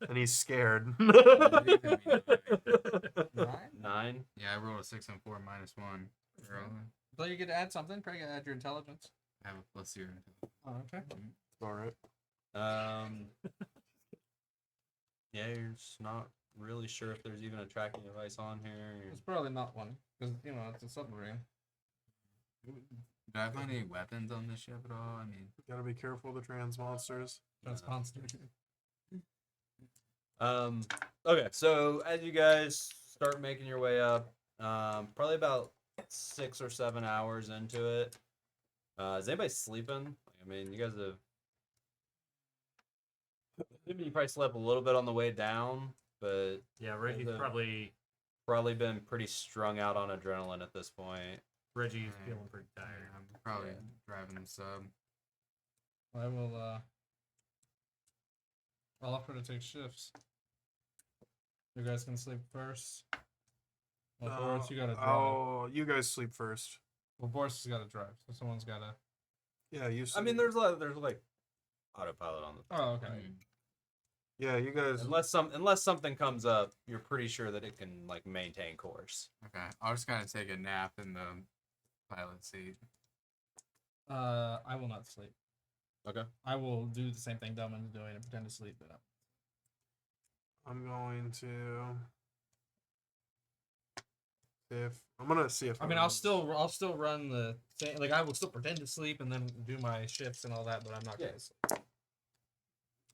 And he's scared. 9. Yeah, I rolled a 6 and 4 minus 1. So you get to add something. Probably add your intelligence. I have a +0. Oh, okay. All right. Yeah, you're just not really sure if there's even a tracking device on here. It's probably not one because it's a submarine. Do I have any weapons on this ship at all? I mean, Gotta be careful of the trans monsters. That's constant. Okay, so as you guys start making your way up, probably about 6 or 7 hours into it. Is anybody sleeping? I mean, you guys have. Maybe you probably slept a little bit on the way down, but Yeah, Reggie's The- probably been pretty strung out on adrenaline at this point. Reggie's feeling pretty tired. I'm probably Yeah. driving the sub. I will. I'll offer to take shifts. You guys can sleep first. Well, Boris, you gotta drive. Oh, you guys sleep first. Well, Boris has got to drive, so someone's got to. Yeah, you. I Sleep. mean, there's like autopilot on the. Oh, okay. Yeah, you guys. Unless something comes up, you're pretty sure that it can like maintain course. Okay, I'll just kind of take a nap in the pilot seat. I will not sleep. Okay. I will do the same thing Delman's doing and pretend to sleep. But I'm going to. I'm gonna see if. I mean, I'll still run the same. Like I will still pretend to sleep and then do my shifts and all that, but I'm not gonna sleep.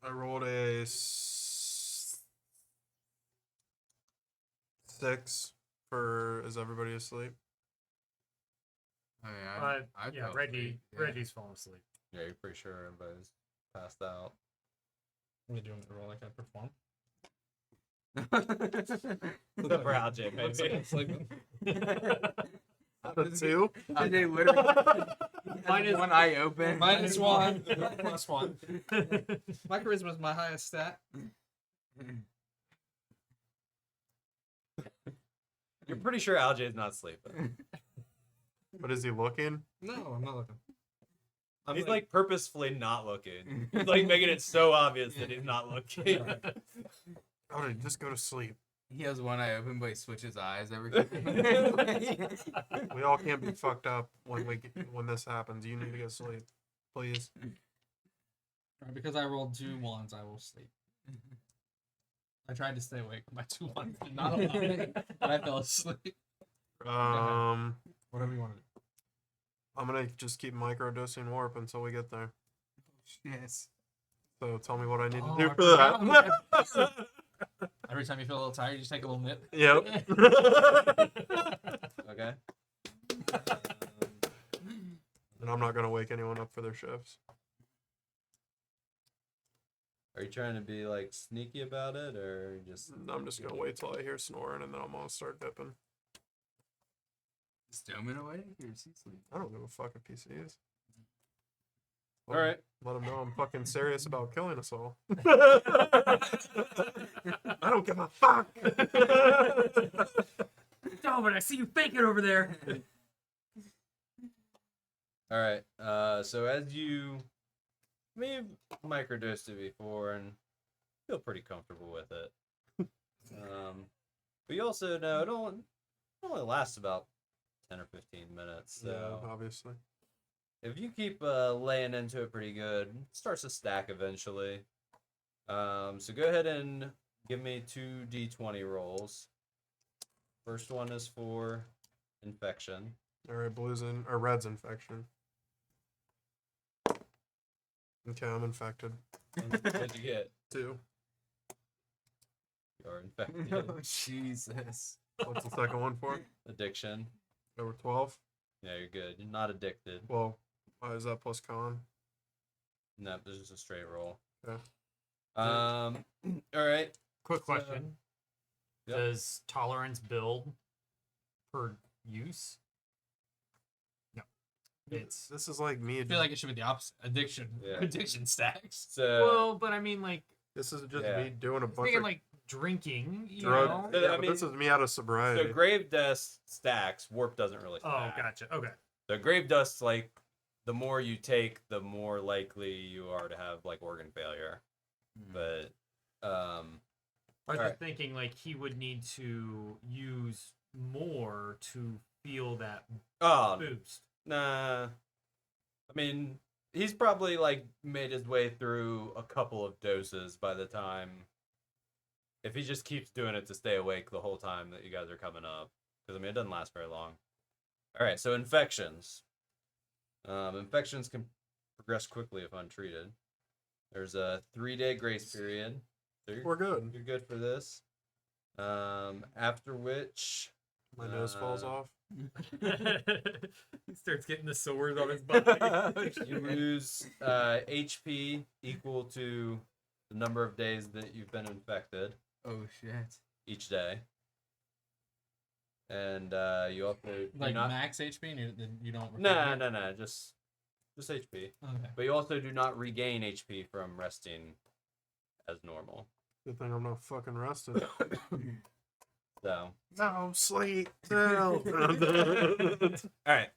I rolled a 6 for. Is everybody asleep? Oh yeah, I Yeah, fell Reggie. asleep, yeah. Reggie's falling asleep. Yeah, you're pretty sure everybody's passed out. Let me do a roll like I perform. Except for Alj, Looks like I'm sleeping. A 2. They literally Minus- one eye open. Minus 1, plus 1. My charisma is my highest stat. You're pretty sure Alj is not sleeping. But is he looking? No, I'm not looking. He's like purposefully not looking. He's like making it so obvious that he's not looking. Oh, just go to sleep. He has one eye open, but he switches eyes every. We all can't be fucked up when this happens. You need to go sleep, please. Because I rolled 2 1s, I will sleep. I tried to stay awake. My 2 1s did not allow me, but I fell asleep. Whatever you want to do. I'm gonna just keep microdosing warp until we get there. Yes. So tell me what I need to Oh, do I for that. Every time you feel a little tired, you just take a little nip. Yep. Okay. And I'm not gonna wake anyone up for their shifts. Are you trying to be like sneaky about it, or just? I'm just gonna wait till I hear snoring and then I'm gonna start dipping. Is Stoneman awake or is he sleeping? I don't give a fuck if PC is. All right. Let him know I'm fucking serious about killing us all. I don't give a fuck. Dalvin, I see you faking over there. All right. So as you may have microdosed it before, and feel pretty comfortable with it. But you also know it only lasts about 10 or 15 minutes. So Yeah, obviously. if you keep laying into it pretty good, it starts to stack eventually. So go ahead and give me 2d20 rolls. First one is for infection. All right, red's infection. Okay, I'm infected. What'd you get? 2. You're infected. Oh, Jesus. What's the second one for? Addiction. Over 12. Yeah, you're good. You're not addicted. Well, is that plus con? No, this is a straight roll. Yeah. All right. Quick So- question: Yep. Does tolerance build per use? No, it's This is like me. I feel like it should be the opposite. Addiction. Yeah. Addiction stacks. So well, but I mean, like This is just Yeah. me doing a bunch thinking of like drinking, you drugs. know? Yeah, I but mean- this is me out of sobriety. so grave dust stacks. Warp doesn't really Oh, stack. gotcha. Okay. So grave dust, like the more you take, the more likely you are to have like organ failure. But I was Alright. just thinking like he would need to use more to feel that oh boost. nah. I mean, he's probably like made his way through a couple of doses by the time. If he just keeps doing it to stay awake the whole time that you guys are coming up, because I mean it doesn't last very long. All right, so infections. Infections can progress quickly if untreated. There's a 3-day grace period. So We're good. you're good for this. After which My nose falls Uh, off. He starts getting the sores on his body. you lose HP equal to the number of days that you've been infected Oh, shit. each day. And you also do Like not. max HP, and you don't. No, just HP. Okay. But you also do not regain HP from resting as normal. Good thing I'm not fucking rested. So, No, sleep. No. all right.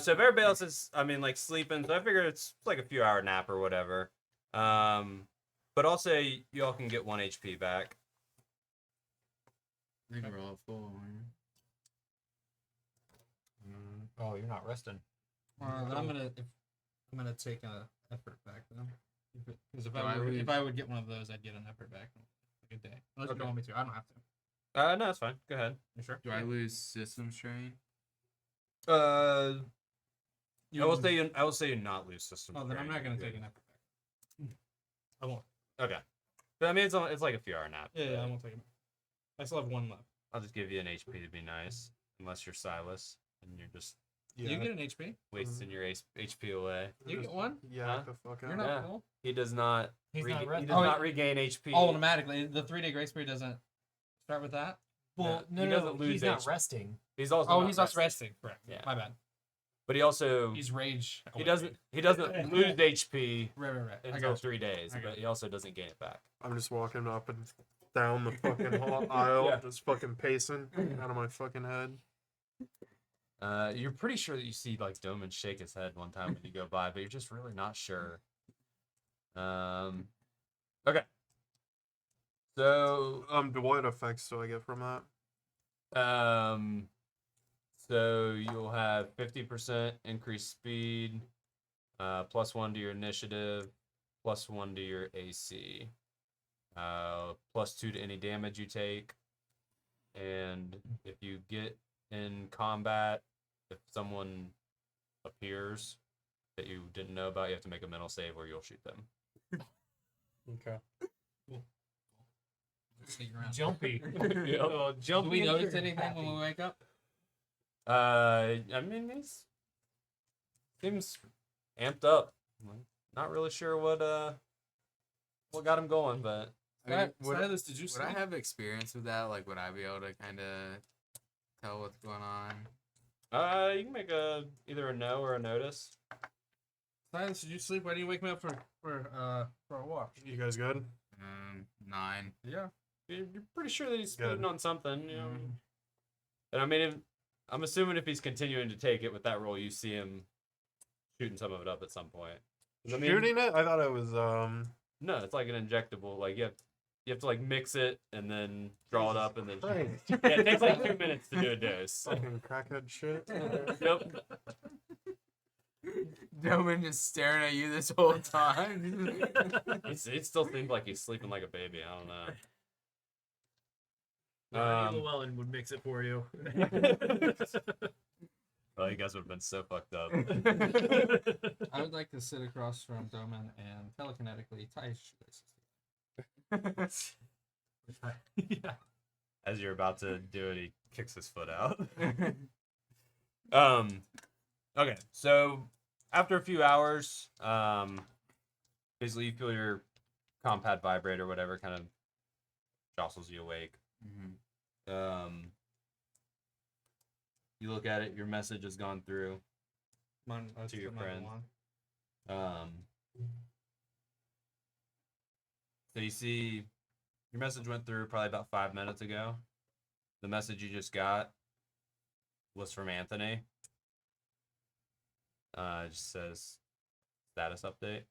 So if everybody else is, I mean, like sleeping, so I figure it's like a few hour nap or whatever. But also you all can get 1 HP back. I think we're all full. aren't we? Oh, you're not resting. Then I'm gonna take a effort back then. Because if Do I if I would get one of those, I'd get an effort back. Like a day. Unless Okay. you want me to, I don't have to. No, it's fine. Go ahead. You sure? Do I lose system strain? I will say you not lose system. Oh, then I'm strain. not gonna You're take good. an effort back. I won't. Okay. But I mean, it's like a few hour nap. Yeah, but I won't take it. I still have 1 left. I'll just give you an HP to be nice, unless you're Silas and you're just You get an HP. wasting your HP away. You get 1. Yeah, Huh? the fuck out. You're not Yeah. full. He does not. He's not he resting. does Oh, not regain HP. Oh, automatically. The 3-day grace period doesn't start with that. Well, No, no, he no, doesn't lose he's not HP. resting. He's also. Oh, not he's also resting. resting. Correct. Yeah. My bad. But he also. He's rage. He doesn't lose HP Right. I until got 3 days, I got but he also doesn't gain it back. I'm just walking up and down the fucking aisle, Yeah. just fucking pacing out of my fucking head. You're pretty sure that you see like Doman shake his head one time when you go by, but you're just really not sure. Okay. So What effects do I get from that? so you'll have 50% increased speed, +1 to your initiative, +1 to your AC, +2 to any damage you take, and if you get in combat, if someone appears that you didn't know about, you have to make a mental save or you'll shoot them. Okay. Sneak around. Jumpy. Yep. Oh, Do jumpy. we and notice you're anything when happy. we wake up? I mean, he's seems amped up. Not really sure what got him going, but I mean, Silas, did you would I sleep? have experience with that? Like, would I be able to kind of tell what's going on? you can make either a no or a notice. Silas, did you sleep? Why didn't you wake me up for a walk? You guys good? 9. Yeah. You're pretty sure that he's Good. speeding on something, you know. And I mean, I'm assuming if he's continuing to take it with that roll, you see him shooting some of it up at some point. 'Cause I mean, Shooting it? I thought it was No, it's like an injectable. Like you have You have to like mix it and then draw it up and then. Right. Yeah, it takes like 2 minutes to do a dose. Fucking crackhead shit. Yep. Doman just staring at you this whole time. It still seems like he's sleeping like a baby. I don't know. Llewellyn would mix it for you. Oh, you guys would have been so fucked up. I would like to sit across from Doman and telekinetically tie his shoelaces. Yeah. As you're about to do it, he kicks his foot out. Okay, so after a few hours, basically you feel your compad vibrate or whatever kind of jostles you awake. You look at it, your message has gone through. Mine, To your friend. One. So you see your message went through probably about 5 minutes ago. The message you just got was from Anthony. It just says status update.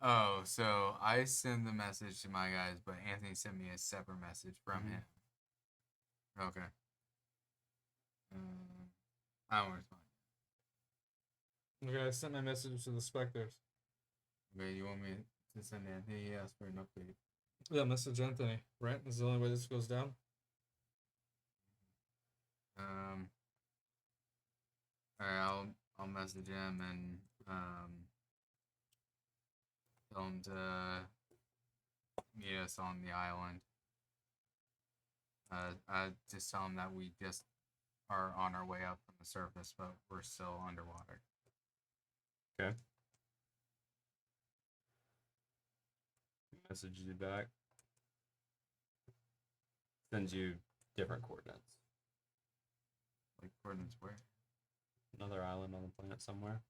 Oh, so I send the message to my guys, but Anthony sent me a separate message from him. Okay. I won't respond. Okay, I sent my message to the Specters. Okay, you want me to send Anthony? He asked for an update. Yeah, message Anthony, right? This is the only way this goes down. Alright, I'll message him and tell him to meet us on the island. I just tell him that we just are on our way up from the surface, but we're still underwater. Okay. Messages you back. Sends you different coordinates. Like coordinates where? Another island on the planet somewhere.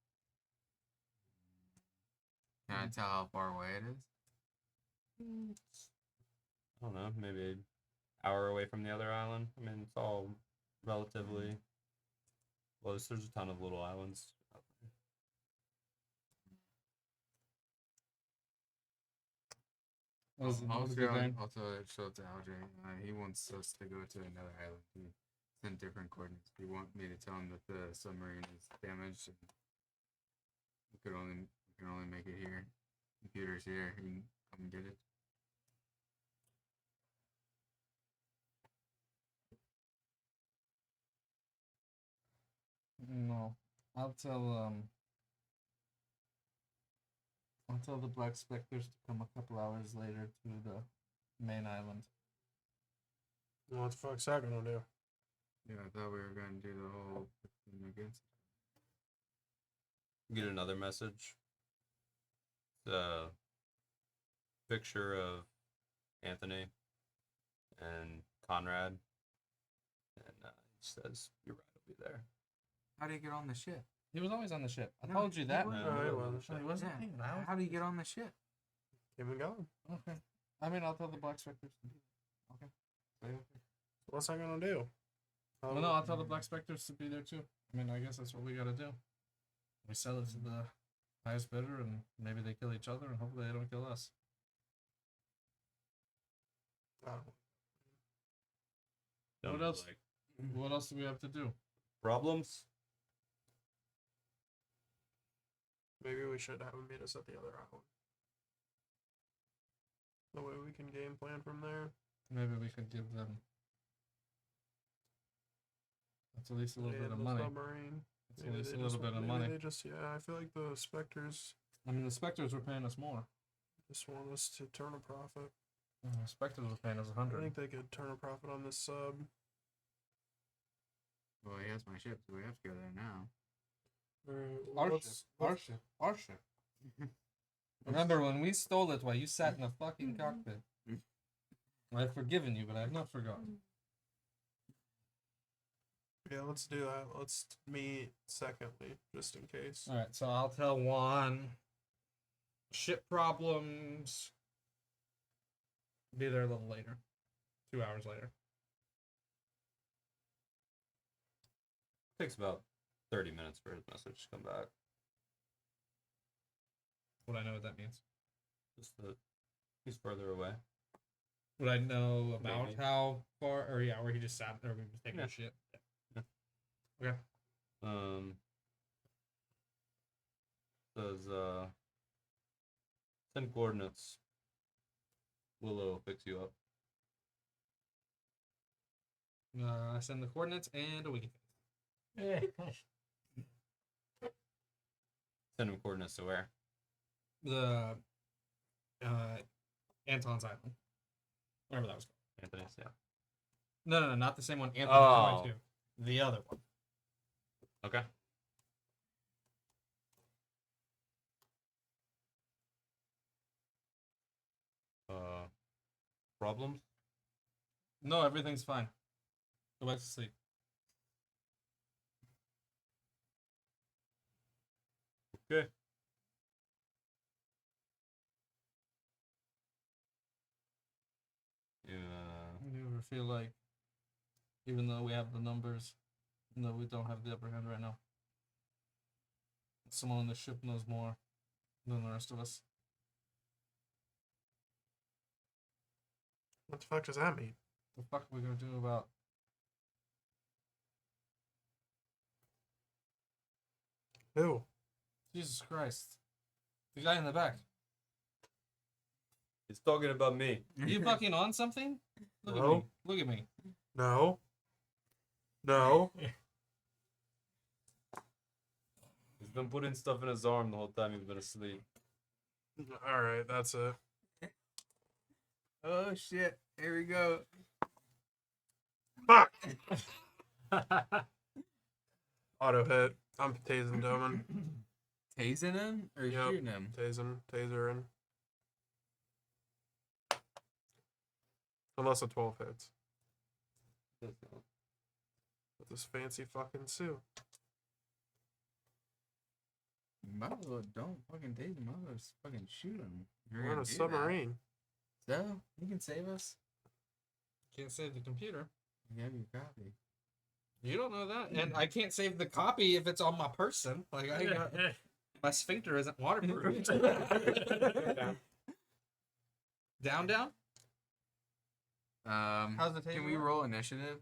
Can I tell how far away it is? I don't know, maybe an hour away from the other island. I mean, it's all relatively close. There's a ton of little islands out there. What was your name? I'll show it to LJ. He wants us to go to another island. He sent different coordinates. He wants me to tell him that the submarine is damaged and we can only make it here. Computer's here. He can come and get it. No, I'll tell the Black Specters to come a couple hours later to the main island. What the fuck's that gonna do? Yeah, I thought we were going to do the whole thing against. Get another message. The picture of Anthony and Conrad, and he says your ride will be there. How do you get on the ship? He was always on the ship. I No, told you he that. wasn't. No, he he wasn't. wasn't. He wasn't. Yeah. Hey, I was- How do you get on the ship? Came and gone. Okay. I mean, I'll tell the Black Specters to do that. Okay. Say okay. What's that gonna do? Well, no, I'll tell the Black Specters to be there too. I mean, I guess that's what we gotta do. We sell it to the highest bidder, and maybe they kill each other, and hopefully they don't kill us. Don't else? like What else do we have to do? problems. Maybe we should have him meet us at the other island. That way we can game plan from there. Maybe we could give them. That's at least a little Yeah, bit of the money. Submarine. That's at Maybe least they a little just bit want- of maybe money. They just, yeah, I feel like the Spectres I mean, the Specters were paying us more. just want us to turn a profit. The Specters were paying us I 100. think they could turn a profit on this sub. Well, he has my ship, so we have to go there now. Our ship. Remember when we stole it while you sat in the fucking cockpit? I've forgiven you, but I have not forgotten. Yeah, let's do that. Let's meet secondly, just in case. All right, so I'll tell Juan. Ship problems. Be there a little later. 2 hours later. Takes about 30 minutes for his message to come back. Would I know what that means? Just that He's further away. Would I know about Maybe. how far? Or yeah, where he just sat there, we was taking Yeah. a shit. Says send coordinates. Willow fix you up. I send the coordinates and a wiki. Send him coordinates to where? The Anton's Island, whatever that was called. Anthony's, yeah. No, not the same one. Anthony's Oh. going to. The other one. Okay. Problems? No, everything's fine. Go back to sleep. Okay. Yeah. You ever feel like, even though we have the numbers, even though we don't have the upper hand right now, someone on the ship knows more than the rest of us? What the fuck does that mean? The fuck are we gonna do about? Who? Jesus Christ! The guy in the back. He's talking about me. You fucking on something? Look at No. me. Look at me. No. No. He's been putting stuff in his arm the whole time he's been asleep. All right, that's it. Oh shit! Here we go. Fuck. Auto hit. I'm tasing Doman. Tasing him or Yep. shooting him? Tasering. Unless a 12 hits. With this fancy fucking suit. Might as well don't fucking tase him. Might as well just fucking shoot him. You're We're on gonna a do that. submarine. So you can save us. Can't save the computer. You have your copy. You don't know that, and I can't save the copy if it's on my person. Like I got my sphincter isn't waterproof. Down. How's the Can table we work? roll initiative?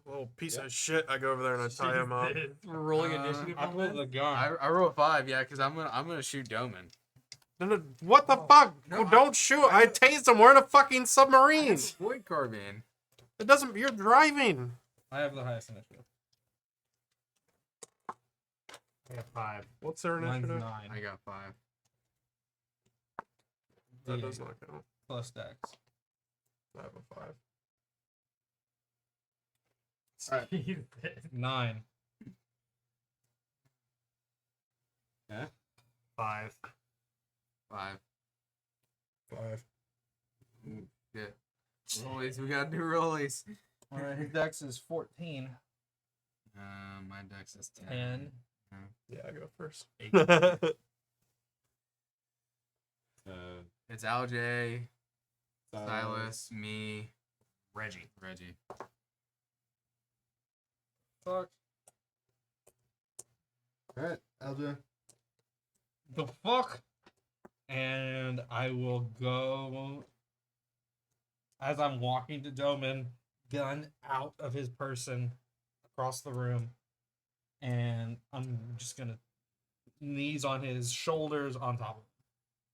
Little piece of shit. I go over there and I tie him up. We're rolling Uh, initiative. I on pulled the this? gun. I roll a 5, yeah, because I'm gonna shoot Doman. No, what the fuck? no, Don't shoot. I tased him. We're in a fucking submarine. Void carbine. It doesn't. You're driving. I have the highest initiative. I have 5. What's their Mine's initiative? 9. I got 5. That D8 does not count. plus dex. I have a 5. Jesus. 9. 5. 5. 5. Shit. Rollies, we gotta do rollies. All right, his dex is 14. My dex is 10. 10. Yeah, I go first. 8. It's LJ, Silas, me, Reggie. Reggie. Fuck. Alright, LJ. The fuck? And I will go as I'm walking to Doman, gun out of his person across the room. And I'm just gonna knees on his shoulders on top of him.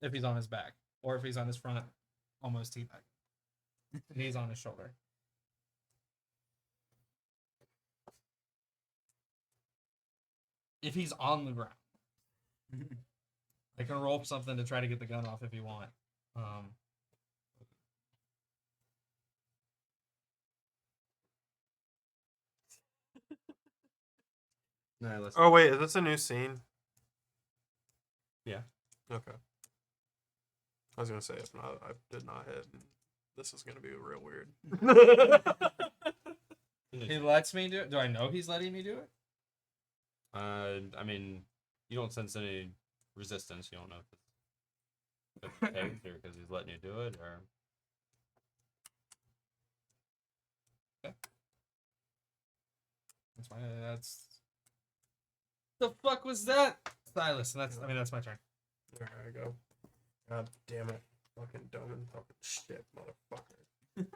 If he's on his back. Or if he's on his front, almost teabag. Knees on his shoulder. If he's on the ground. I can roll something to try to get the gun off if you want. No, let's. Oh wait, is this a new scene? Yeah. Okay. I was gonna say if not, I did not hit. This is gonna be real weird. He lets me do it. Do I know he's letting me do it? I mean, you don't sense any resistance. You don't know if it's tagged or because he's letting you do it, or That's fine. That's the fuck was that, Silas? And that's my turn. There I go. God damn it. Fucking dumb and fucking shit, motherfucker.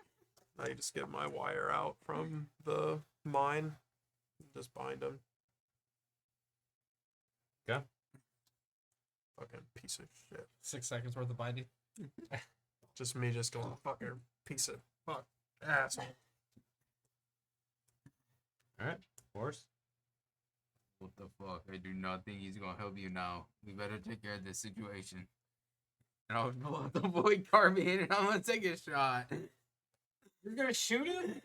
Now you just get my wire out from the mine. Just bind him. Okay. Fucking piece of shit. 6 seconds worth of binding. Just me just going, fucking piece of fuck asshole. All right, Boris. What the fuck? I do not think he's gonna help you now. We better take care of this situation. And I'll pull out the void carbine and I'm gonna take a shot. You're gonna shoot him?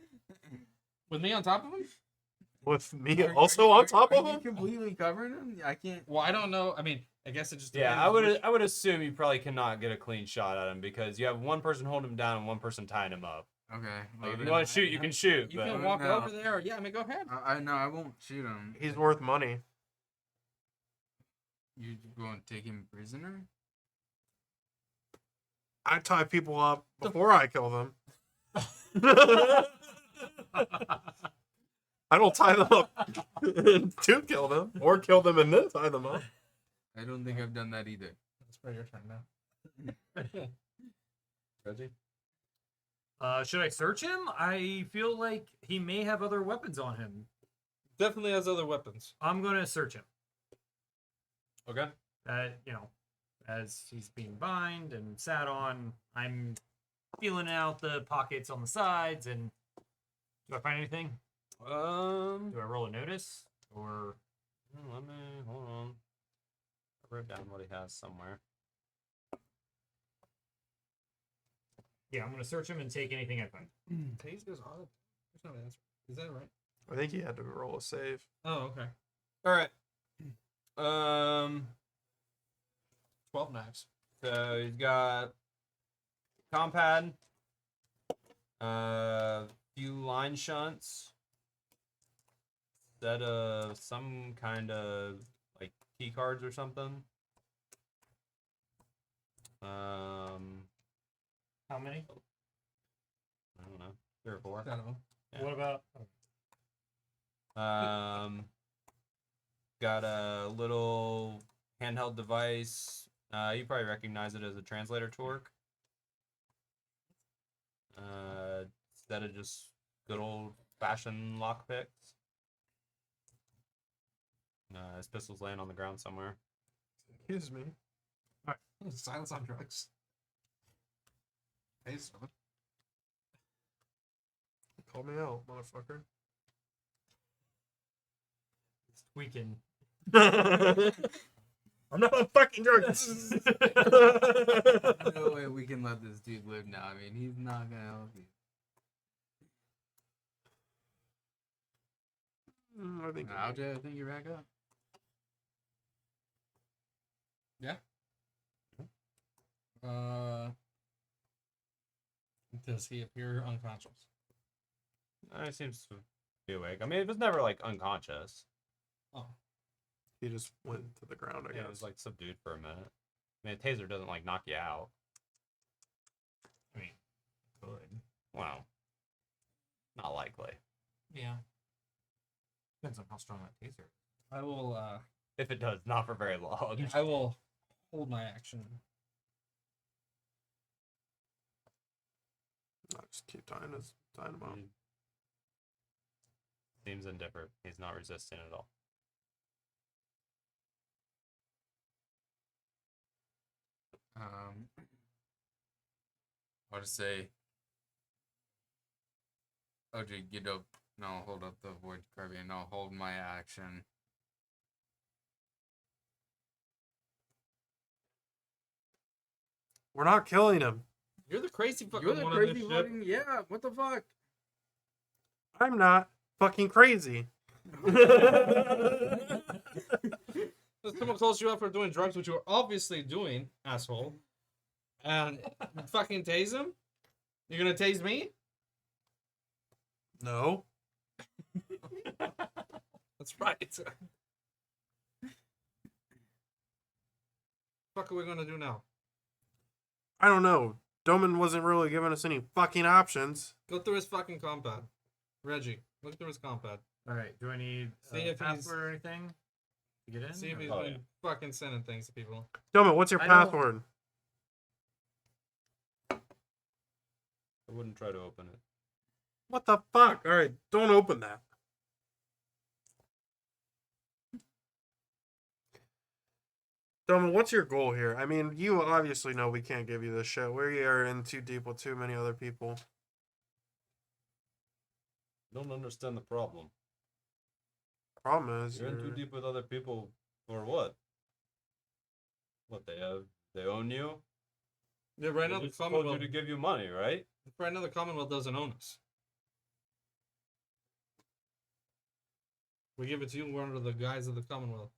With me on top of him? With me also on top of Are you him? completely covering him? I can't. Well, I don't know. I mean, I guess it just Yeah, depends which- I would assume you probably cannot get a clean shot at him because you have one person holding him down and one person tying him up. Okay. Like, if then you want to shoot, you can shoot. You But can walk No. over there. Yeah, I mean, go ahead. I no, I won't shoot him. He's worth money. You going to take him prisoner? I tie people up before I kill them. I don't tie them up to kill them, or kill them and then tie them up. I don't think I've done that either. It's probably your turn now. Reggie? Should I search him? I feel like he may have other weapons on him. Definitely has other weapons. I'm gonna search him. Okay. As he's being bind and sat on, I'm feeling out the pockets on the sides. And do I find anything? Do I roll a notice or? Let me hold on. I wrote down what he has somewhere. Yeah, I'm gonna search him and take anything I find. Tase goes odd. There's no answer. Is that right? I think he had to roll a save. Oh, okay. All right. 12 knives. So he's got compad, few line shunts, set of some kind of like key cards or something. How many? I don't know, 3 or 4. I don't know. Yeah. What about? Got a little handheld device. You probably recognize it as a translator torque. Instead of just good old fashioned lockpicks. His pistol's laying on the ground somewhere. Excuse me. Silence on drugs. Tase someone. Call me out, motherfucker. It's tweaking. I'm not on fucking drugs. No way we can let this dude live now. I mean, he's not gonna help you. I think. Alja, I think you're back up. Does he appear unconscious? He seems to be awake. I mean, it was never like unconscious. Oh. He just went to the ground, I Yeah, guess. it was like subdued for a minute. I mean, a taser doesn't like knock you out. I mean, good. Wow. Not likely. Yeah. Depends on how strong that taser is. I will If it does, not for very long. I will hold my action. I'll just keep tying him up. Seems indifferent. He's not resisting at all. I'll just say, OJ, get up. And I'll hold up the void carbine and I'll hold my action. We're not killing him. You're the crazy fucking You're the one crazy on this ship. fucking, yeah, what the fuck? I'm not fucking crazy. Someone calls you out for doing drugs, which you're obviously doing, asshole. And fucking tase him? You're gonna tase me? No. That's right. Fuck are we gonna do now? I don't know. Doman wasn't really giving us any fucking options. Go through his fucking compad. Reggie, look through his compad. All right. Do I need See if he's- password or anything to get in? See if he's Oh, been yeah. fucking sending things to people. Doman, what's your I don't- password? I wouldn't try to open it. What the fuck? All right, don't open that. Doman, what's your goal here? I mean, you obviously know we can't give you this shit. We are in too deep with too many other people. Don't understand the problem. Problem is, You're in too deep with other people for what? What they own you? Yeah, right now They the just told Commonwealth. you to give you money, right? Right now the Commonwealth doesn't own us. We give it to you. We're under the guise of the Commonwealth.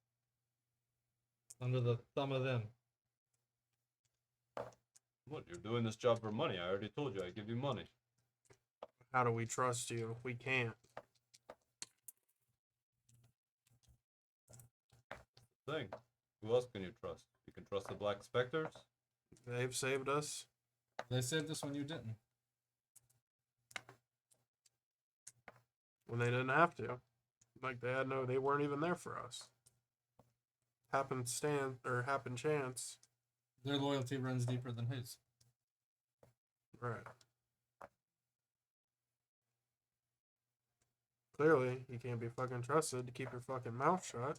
Under the thumb of them. What? You're doing this job for money. I already told you I give you money. How do we trust you? We can't. Thing. Who else can you trust? You can trust the Black Specters? They've saved us. They saved us when you didn't. When they didn't have to. Like they weren't even there for us. Happen chance. Their loyalty runs deeper than his. Right. Clearly, you can't be fucking trusted to keep your fucking mouth shut.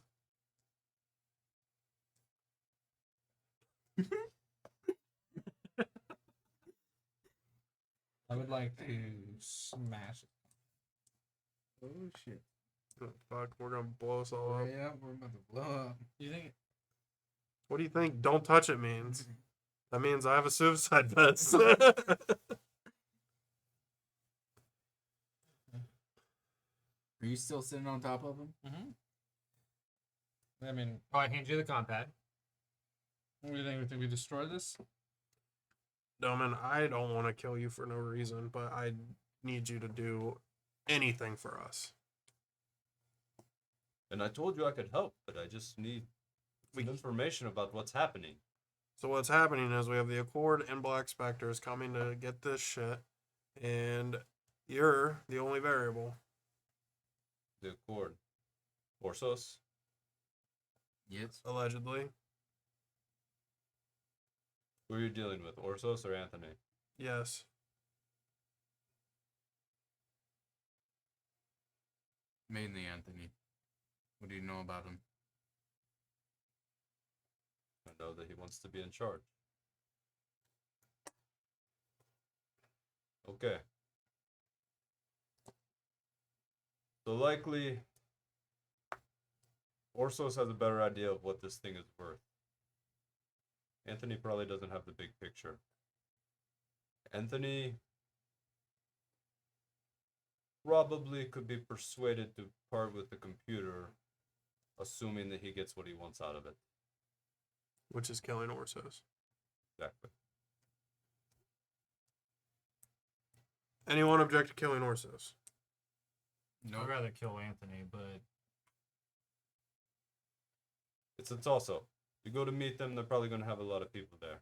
I would like to smash it. Oh shit. Oh, fuck, we're gonna blow us all up. Yeah, we're about to blow up. You think? What do you think "don't touch it" means? That means I have a suicide vest. Are you still sitting on top of him? I mean, Oh, I hand you the compad. what do you think? We think we destroy this? Doman, I don't want to kill you for no reason, but I need you to do anything for us. And I told you I could help, but I just need some information about what's happening. So what's happening is we have the Accord and Black Specters coming to get this shit, and you're the only variable. The Accord. Orsos? Yes. Allegedly. Who are you dealing with, Orsos or Anthony? Yes. Mainly Anthony. What do you know about him? I know that he wants to be in charge. Okay. So likely, Orsos has a better idea of what this thing is worth. Anthony probably doesn't have the big picture. Anthony probably could be persuaded to part with the computer, assuming that he gets what he wants out of it. Which is killing Orsos. Exactly. Anyone object to killing Orsos? No. I'd rather kill Anthony, but It's a toss-up. You go to meet them, they're probably going to have a lot of people there.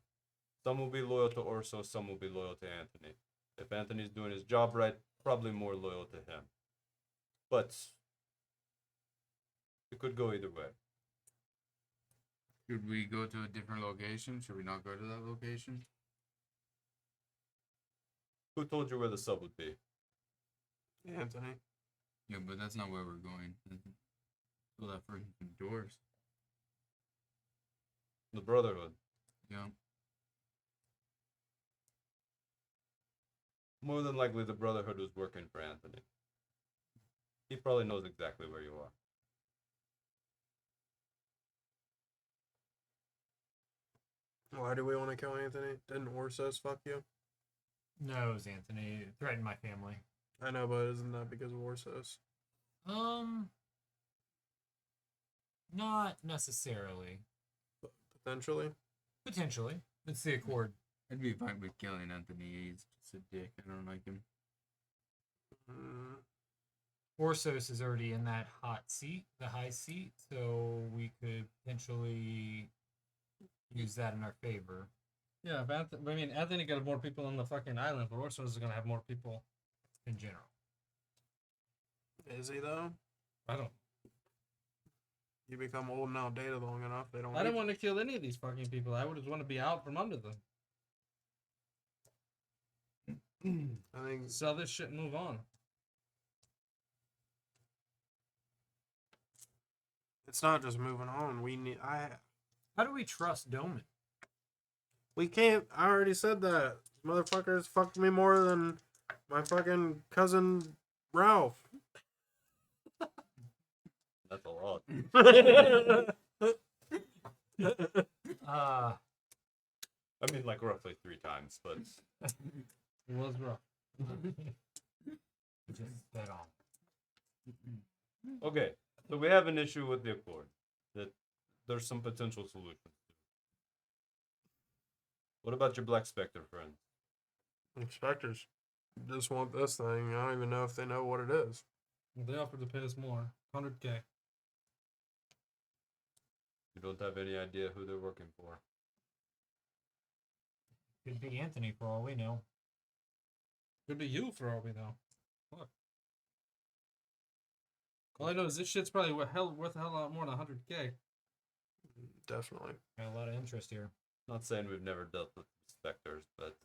Some will be loyal to Orso, some will be loyal to Anthony. If Anthony's doing his job right, probably more loyal to him. But it could go either way. Should we go to a different location? Should we not go to that location? Who told you where the sub would be? Anthony. Yeah, but that's not where we're going. Go that freaking doors. The Brotherhood. Yeah. More than likely, the Brotherhood was working for Anthony. He probably knows exactly where you are. Why do we want to kill Anthony? Didn't Orsos fuck you? no, it was Anthony. It threatened my family. I know, but isn't that because of Orsos? Not necessarily. Potentially? Potentially. It's the Accord. I'd be fine with killing Anthony. He's just a dick. I don't like him. Mm, Orsos is already in that hot seat, the high seat, so we could potentially use that in our favor. Yeah, if Anthony got more people on the fucking island, but Orsos is gonna have more people. In general. is he though? I don't. You become old and outdated long enough, they don't I need don't want to kill any of these fucking people. I would just want to be out from under them. I think Sell this shit and move on. it's not just moving on. How do we trust Doman? We can't. I already said that. Motherfuckers fucked me more than my fucking cousin Ralph. That's a lot. I mean, like roughly 3 times, but It was rough. Just bet on. okay. So we have an issue with the Accord. That there's some potential solutions. What about your Black Specter friends? Inspectors just want this thing. I don't even know if they know what it is. They offered to pay us more, 100K. You don't have any idea who they're working for. Could be Anthony for all we know. Could be you for all we know. Fuck. All I know is this shit's probably worth a hell lot more than 100K. Definitely. Got a lot of interest here. Not saying we've never dealt with Specters, but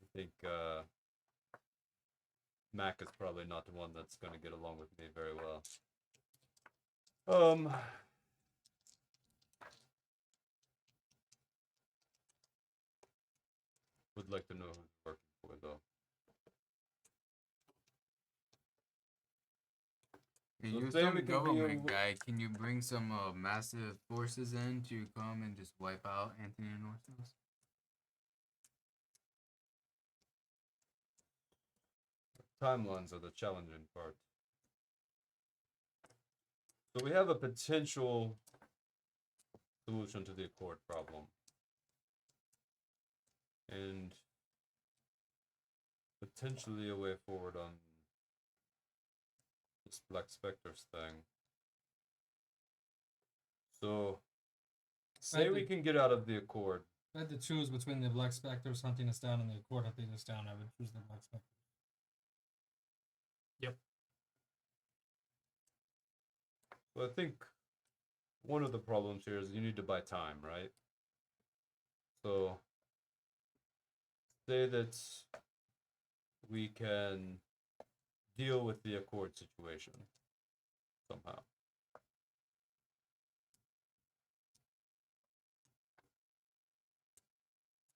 I think Mac is probably not the one that's going to get along with me very well. Would like to know who's working for though. Hey, So you're say we some could be government a- guy. Can you bring some massive forces in to come and just wipe out Anthony and Orsos? Timelines are the challenging part. So we have a potential solution to the Accord problem. And potentially a way forward on this Black Specters thing. So say we can get out of the Accord. If I had to choose between the Black Specters hunting us down and the Accord hunting us down, I would choose the Black Specters. So I think one of the problems here is you need to buy time, right? So say that we can deal with the Accord situation somehow.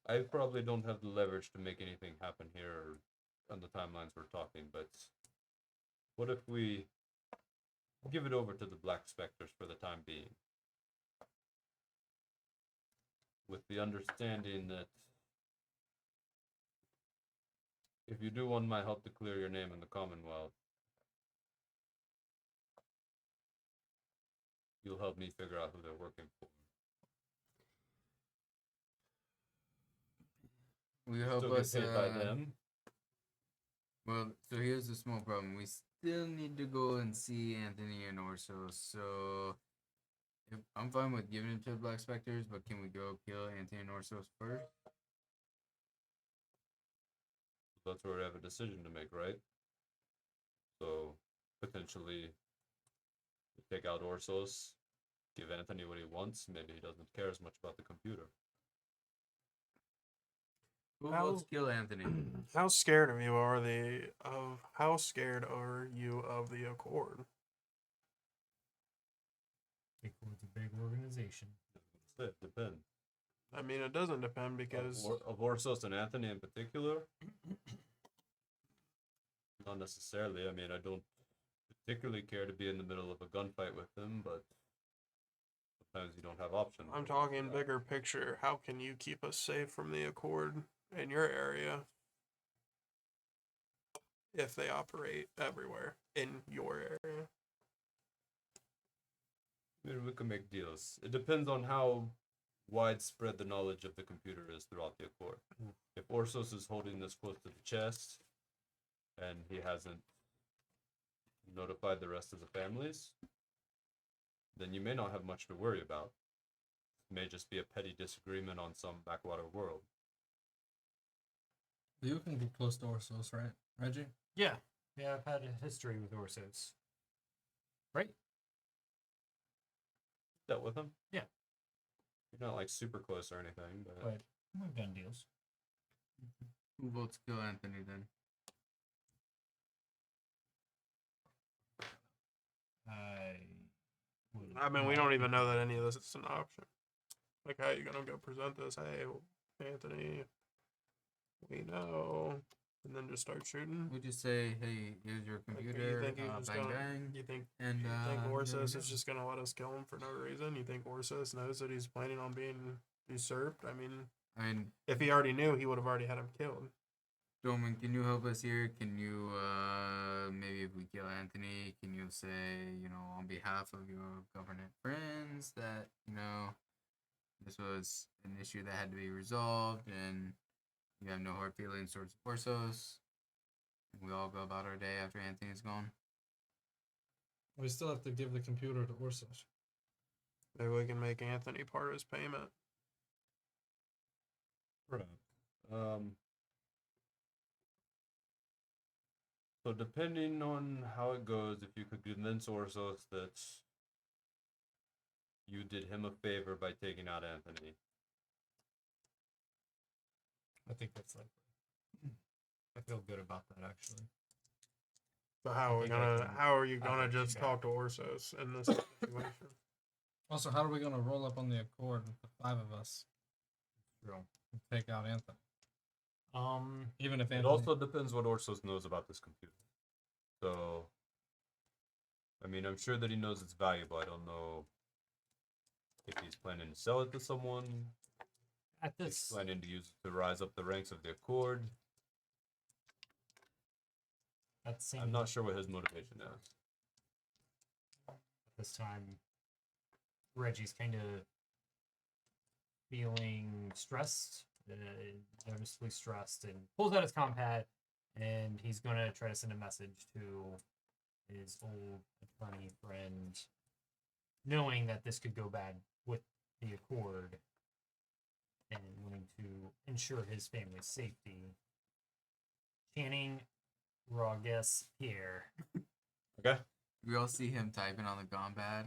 I probably don't have the leverage to make anything happen here on the timelines we're talking, but what if we give it over to the Black Specters for the time being? With the understanding that if you do want my help to clear your name in the Commonwealth, you'll help me figure out who they're working for. Will you help Still get us paid by them. Well, so here's the small problem. We still need to go and see Anthony and Orso. So I'm fine with giving it to the Black Specters, but can we go kill Anthony and Orso first? That's where we have a decision to make, right? So potentially take out Orsos, give Anthony what he wants. Maybe he doesn't care as much about the computer. Who How- wants to kill Anthony? How scared of you are how scared are you of the Accord? It's a big organization. It depends. I mean, it doesn't depend because Of Orsos and Anthony in particular? Not necessarily. I mean, I don't particularly care to be in the middle of a gunfight with them, but sometimes you don't have options. I'm talking bigger picture. How can you keep us safe from the Accord in your area if they operate everywhere in your area? I mean, we can make deals. It depends on how widespread the knowledge of the computer is throughout the Accord. If Orsos is holding this close to the chest, and he hasn't notified the rest of the families, then you may not have much to worry about. It may just be a petty disagreement on some backwater world. You can get close to Orsos, right, Reggie? Yeah. Yeah, I've had a history with Orsos. Right? Dealt with him? Yeah. You're not like super close or anything, but But we've done deals. Who votes kill Anthony then? I mean, we don't even know that any of this is an option. Like, how are you gonna go present this? Hey, Anthony, we know, and then just start shooting. We just say, hey, here's your Like, computer. you think he's just bang gonna? bang. You think? And You think there we Orsos go. is just gonna let us kill him for no reason? You think Orsos knows that he's planning on being usurped? I mean, if he already knew, he would have already had him killed. Doman, can you help us here? Can you, maybe if we kill Anthony, can you say, on behalf of your government friends that, this was an issue that had to be resolved and you have no hard feelings towards Orsos? We all go about our day after Anthony's gone. We still have to give the computer to Ursus. Maybe we can make Anthony part of his payment. So depending on how it goes, if you could convince Orsos that you did him a favor by taking out Anthony. I think that's likely. I feel good about that actually. But how are we think I gonna? can- How are you I'll gonna let you just know. talk to Orsos in this situation? Also, how are we going to roll up on the Accord with the 5 of us True. and take out Anthony? Even if It Anthony... also depends what Orsos knows about this computer. So, I mean, I'm sure that he knows it's valuable. I don't know if he's planning to sell it to someone. At He's this, planning to use it to rise up the ranks of the Accord. at same, I'm not sure what his motivation is. this time, Reggie's kind of feeling stressed, noticeably stressed, and pulls out his compad, and he's gonna try to send a message to his old attorney friend, knowing that this could go bad with the Accord, and wanting to ensure his family's safety. Channing Rogus Pierre. Okay. We all see him typing on the compad.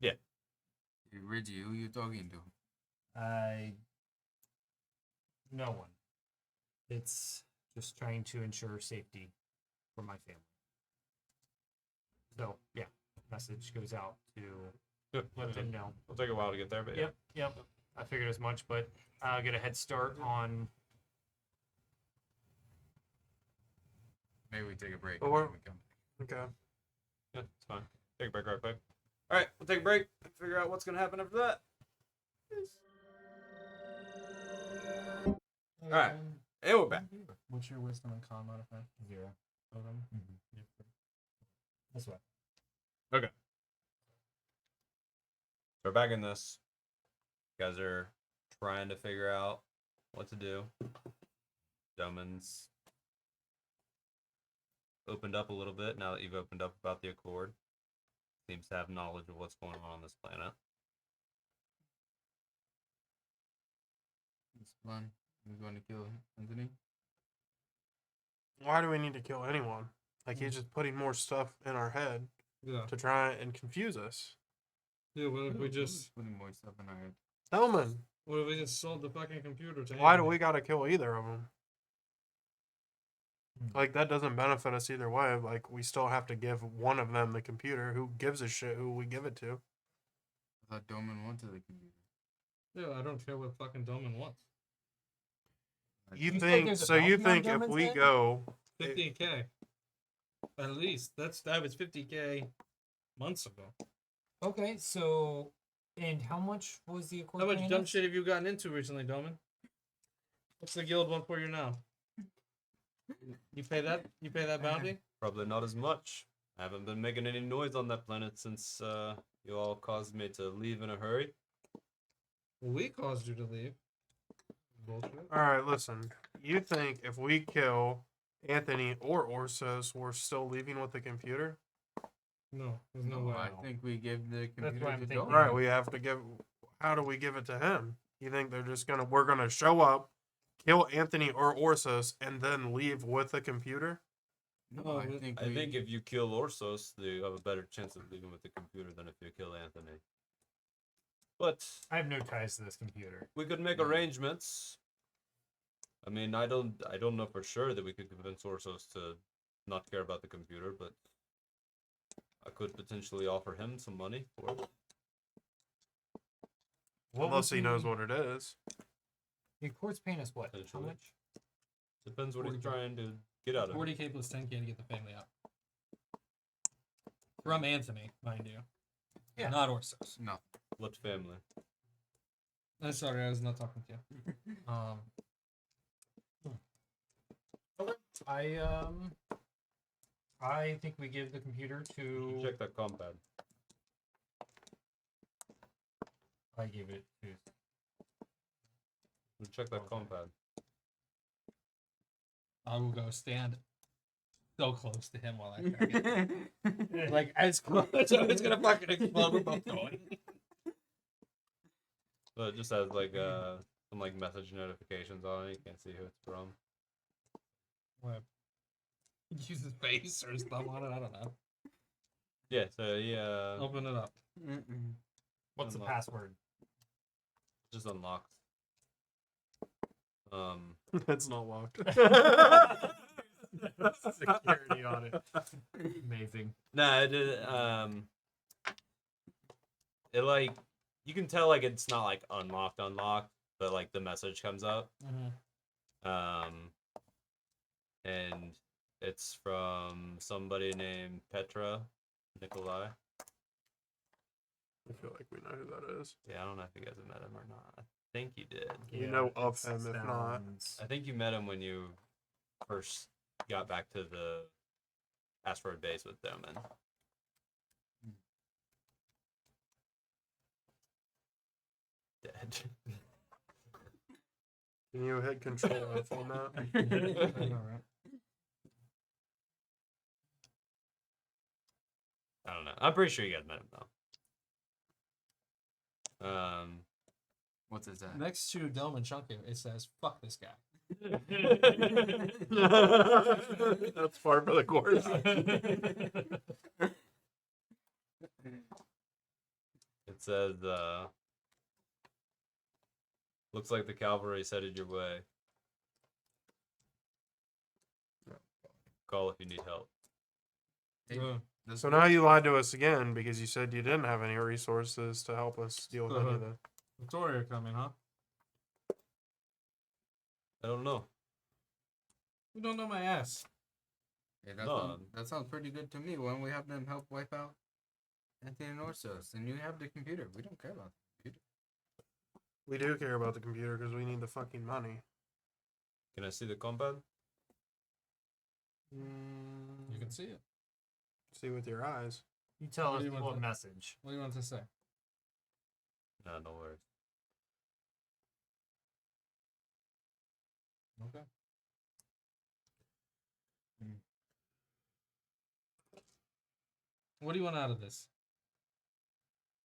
Yeah. Hey, Reggie, who you talking to? No one. It's just trying to ensure safety for my family. So, yeah, message goes out to Good. let them know. It'll take a while to get there, but yeah. Yep. I figured as much, but I'll get a head start on. Maybe we take a break. But and we're- then we come. Okay. Yeah, it's fine. Take a break right quick. All right, we'll take a break and figure out what's gonna happen after that. All right, and we're back. What's your wisdom and con modifier? 0. That's what. Okay. So we're back in this. You guys are trying to figure out what to do. Doman's opened up a little bit now that you've opened up about the Accord. Seems to have knowledge of what's going on this planet. It's fun. We're going to kill Anthony. Why do we need to kill anyone? Like, he's just putting more stuff in our head Yeah. to try and confuse us. Yeah, what if we just... putting more stuff in our head? Hellman, What if we just sold the fucking computer to why do Anthony? we gotta kill either of them? Like, that doesn't benefit us either way. Like, we still have to give one of them the computer. Who gives a shit who we give it to? I thought Doman wanted the computer. Yeah, I don't care what fucking Doman wants. You You said think, there's a so you bounty on think if Doman's we head? go, 50K. At least. That was 50K months ago. Okay, so. And how much was the Accord? How much paying dumb us? shit have you gotten into recently, Doman? What's the guild want for you now? You pay that? You pay that bounty? Probably not as much. I haven't been making any noise on that planet since you all caused me to leave in a hurry. Well, we caused you to leave. Bullshit. alright, listen. You think if we kill Anthony or Orsos, we're still leaving with the computer? No, there's no No, way. I think we give the computer what I'm to thinking. Doman. Right, we have to give. How do we give it to him? You think they're just gonna? We're gonna show up, kill Anthony or Orsos, and then leave with the computer? No, I think I think if you kill Orsos, you have a better chance of leaving with the computer than if you kill Anthony. But I have no ties to this computer. we could make Yeah. arrangements I mean, I don't know for sure that we could convince Orsos to not care about the computer, but I could potentially offer him some money for it. What Unless was he knows what it is. The Accords paying us what? How Potentially. much? Depends what he's 40K. trying to get out of it. 40K plus 10K to get the family out. From Anthony, mind you. Yeah. Not Orsos. No. What family? I'm sorry, I was not talking to you. I think we give the computer to. Check that compad. I give it to. Check that Okay. compad. I will go stand so close to him while I check it. Like, as close as it's gonna fucking explode. We're both going. So it just has like some like message notifications on it. You can't see who it's from. What? Use his face or his thumb on it, I don't know. Yeah, so yeah, Open it up. What's the Unlock. password? just unlocked. It's not locked. Security on it. Amazing. No, it like you can tell like it's not like unlocked, but like the message comes up. And it's from somebody named Petra Nikolai. I feel like we know who that is. Yeah, I don't know if you guys have met him or not. I think you did. You know of it him, if not. sounds- I think you met him when you first got back to the asteroid base with Doman. Dead. Can you hit control F on that? I know, right? I don't know. I'm pretty sure you guys met him though. What's his at? Next to Delm and Chunky, it says, fuck this guy. That's far for the course. It says, looks like the cavalry's headed your way. Call if you need help. Hey, this So now you lied to us again because you said you didn't have any resources to help us deal with any of the. Victoria coming, huh? I don't know. We don't know my ass. Hey, No. that sounds pretty good to me. When we have them help wipe out Anthony and Orsos, and you have the computer. We don't care about the computer. We do care about the computer because we need the fucking money. Can I see the compad? You can see it. See with your eyes. You tell What us do you want what to- message. What do you want to say? No, no worries. Okay. What do you want out of this?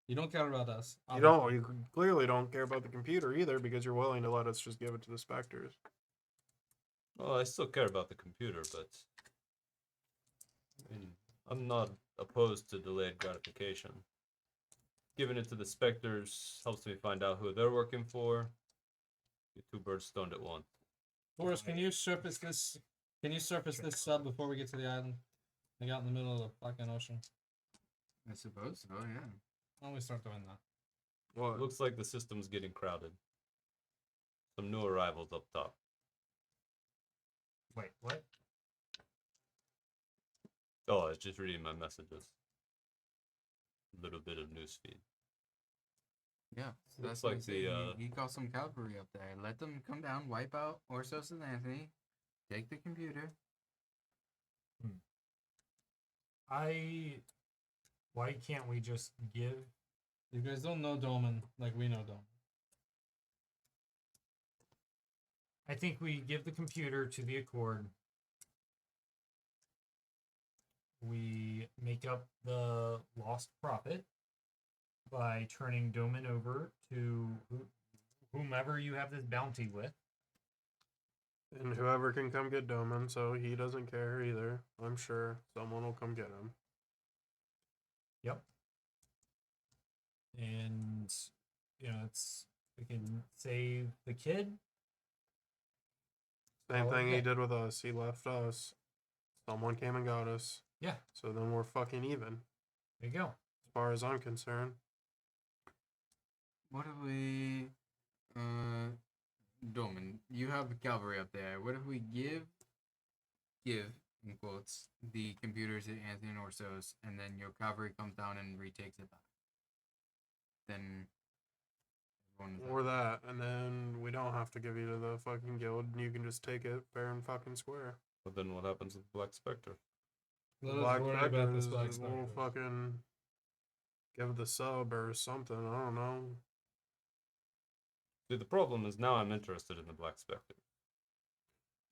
You don't care about us. You don't. You clearly don't care about the computer either because you're willing to let us just give it to the Spectres. Well, I still care about the computer, but I mean, I'm not opposed to delayed gratification. Giving it to the Spectres helps me find out who they're working for. Get two birds stoned at once. Boris, can you surface this? Can you surface this sub before we get to the island? Like out in the middle of the fucking ocean. I suppose so, yeah. Why don't we start doing that? What? It looks like the system's getting crowded. Some new arrivals up top. Wait, what? Oh, I was just reading my messages. A little bit of newsfeed. Yeah, so Looks that's what like I'm saying. He got some cavalry up there. Let them come down, wipe out Orsos and Anthony, take the computer. Why can't we just give? You guys don't know Doman like we know Doman. I think we give the computer to the Accord. We make up the lost profit by turning Doman over to whomever you have this bounty with. And whoever can come get Doman, so he doesn't care either. I'm sure someone will come get him. Yep. And we can save the kid. Same Oh, thing he okay. did with us. He left us. Someone came and got us. Yeah. So then we're fucking even, There you go. as far as I'm concerned. What if we, Doman, you have the cavalry up there. What if we give in quotes the computers to Anthony and Orsos, and then your cavalry comes down and retakes it back? Then everyone is Or that, and then we don't have to give you to the fucking guild, and you can just take it fair and fucking square. But then what happens with Black Spectre? Let Black us worry about this Specters Black will Specters. fucking give the sub or something. I don't know. See, the problem is now I'm interested in the Black Spectre.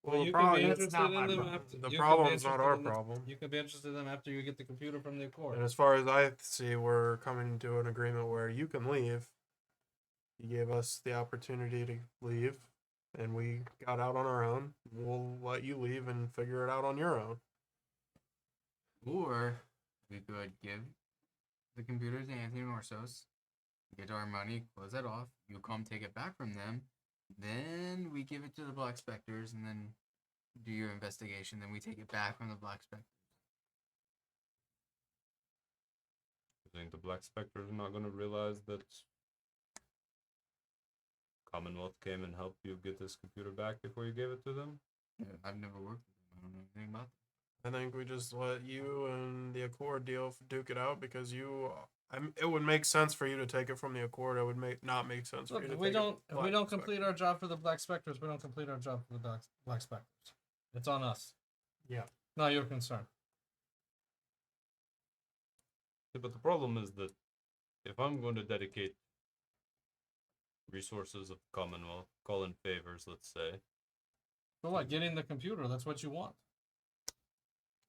Well, the you problem- can be That's interested not in my them problem. after. The you can be problem's not interested our in them- problem. You can be interested in them after you get the computer from the Accord. And as far as I see, we're coming to an agreement where you can leave. You gave us the opportunity to leave, and we got out on our own. We'll let you leave and figure it out on your own. Or we could give the computers to Anthony and Orsos, get our money, close that off. You come take it back from them. Then we give it to the Black Specters, and then do your investigation. Then we take it back from the Black Specters. I think the Black Spectre is not going to realize that Commonwealth came and helped you get this computer back before you gave it to them. I've never worked with them. I don't know anything about them. I think we just let you and the Accord deal duke it out because it would make sense for you to take it from the Accord. It would not make sense for Look, you to if we take it don't, from if we Black don't Spectre. complete our job for the Black Specters, we don't complete our job for the Black Specters. It's on us. Yeah. Not your concern. Yeah, but the problem is that if I'm going to dedicate resources of Commonwealth, call in favors, let's say, So what? Getting the computer. That's what you want.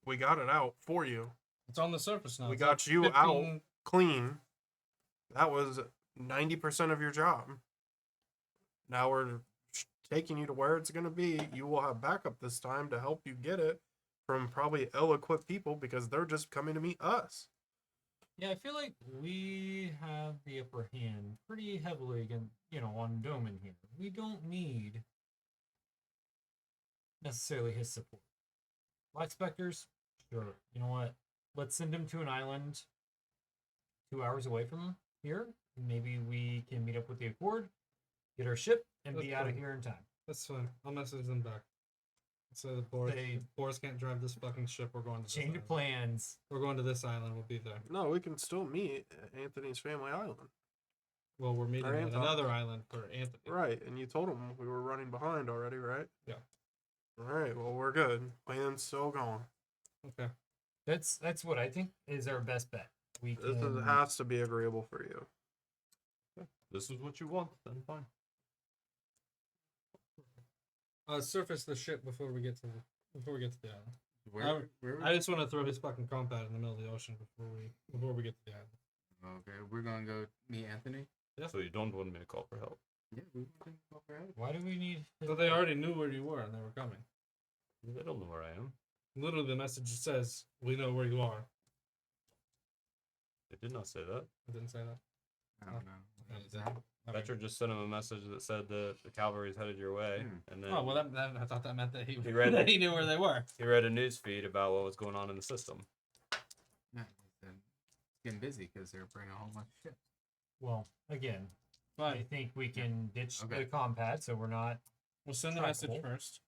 We got it out for you. It's on the surface now. We It's got like you 15 out clean. That was 90% of your job. Now we're taking you to where it's going to be. You will have backup this time to help you get it from probably ill-equipped people because they're just coming to meet us. Yeah, I feel like we have the upper hand pretty heavily again, on Doman here. We don't need necessarily his support. Black Specters, sure. You know what? Let's send him to an island 2 hours away from here. Maybe we can meet up with the Accord, get our ship, and That's be out of fine. here in time. That's fine. I'll message them back. So the Boris, They- Boris can't drive this fucking ship. We're going to this Change island. of plans. We're going to this island. We'll be there. No, we can still meet at Anthony's family island. Well, we're meeting Or at Anton. another island for Anthony. Right, and you told him we were running behind already, right? Yeah. All right, well, we're good. Plan's still going. Okay. That's what I think is our best bet. We This can. has to be agreeable for you. this is what you want, then fine. Surface the ship before we get to the island. Where I just want to throw his fucking compound in the middle of the ocean before we get to the island. Okay, we're gonna go meet Anthony. So you don't want me to call for help. Yeah, we can go for it. Why do we need? So they already knew where you were and they were coming. They don't know where I am. Literally, the message says, "We know where you are." They did not say that. I didn't say that. I don't know. Yeah, Is that? Betcher just sent him a message that said that the cavalry's headed your way, and then Oh well, that I thought that meant that he read that it. he knew where they were. he read a news feed about what was going on in the system. Yeah, it's getting busy because they're bringing a whole bunch of ships. Well, again, I Fine. think we can ditch Okay. the compad, so we're not. We'll send the Trackable. message first.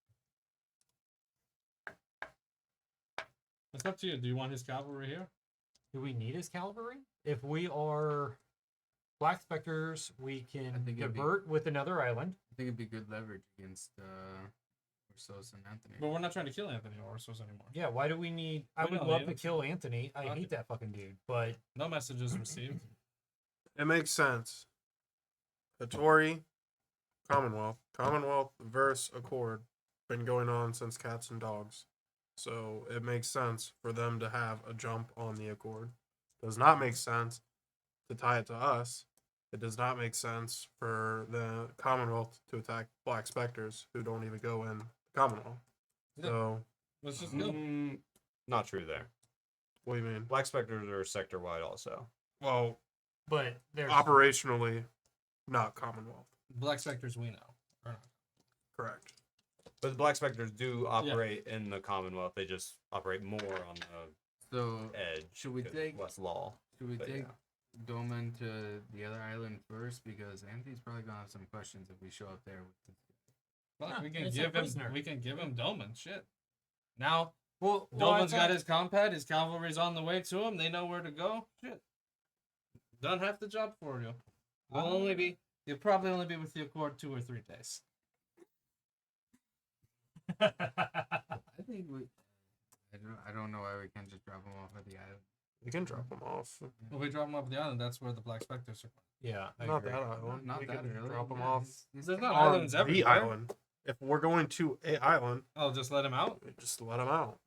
It's up to you. Do you want his cavalry here? Do we need his cavalry? If we are Black Specters, we can think it'd be- divert with another island. I think it'd be good leverage against Orsos and Anthony. But we're not trying to kill Anthony Orsos anymore. Yeah, why do we need? I We would don't love need to him. kill Anthony. I Okay. hate that fucking dude, but No messages received. It makes sense. Hattori, Commonwealth versus Accord been going on since cats and dogs. So it makes sense for them to have a jump on the Accord. Does not make sense to tie it to us. It does not make sense for the Commonwealth to attack Black Specters who don't even go in the Commonwealth. Yeah. So Let's just go. Not true there. what do you mean? Black Specters are sector wide also. Well, there's operationally, not Commonwealth. Black Specters we know. Or not. Correct. But the Black Specters do operate in the Commonwealth. They just operate more on the So edge. should we 'cause take less law? should we But take yeah. Doman to the other island first, because Anthony's probably gonna have some questions if we show up there with this. Fuck, Yeah, we can it's a give him. prisoner. We can give him Doman. Shit. Now Well, Doman's got his compad. His cavalry's on the way to him. They know where to go. Shit. Done half the job for you. We'll only be. You'll probably only be with the Accord 2 or 3 days. I think we. I don't know why we can't just drop him off at the island. We can drop them off. If we drop him off the island, that's where the Black Specters are. Yeah, I Not agree. that island. Not we that can early. drop them Yeah, off he's There's not on islands the everywhere. island. If we're going to a island, Oh, just let him out. we just let him out.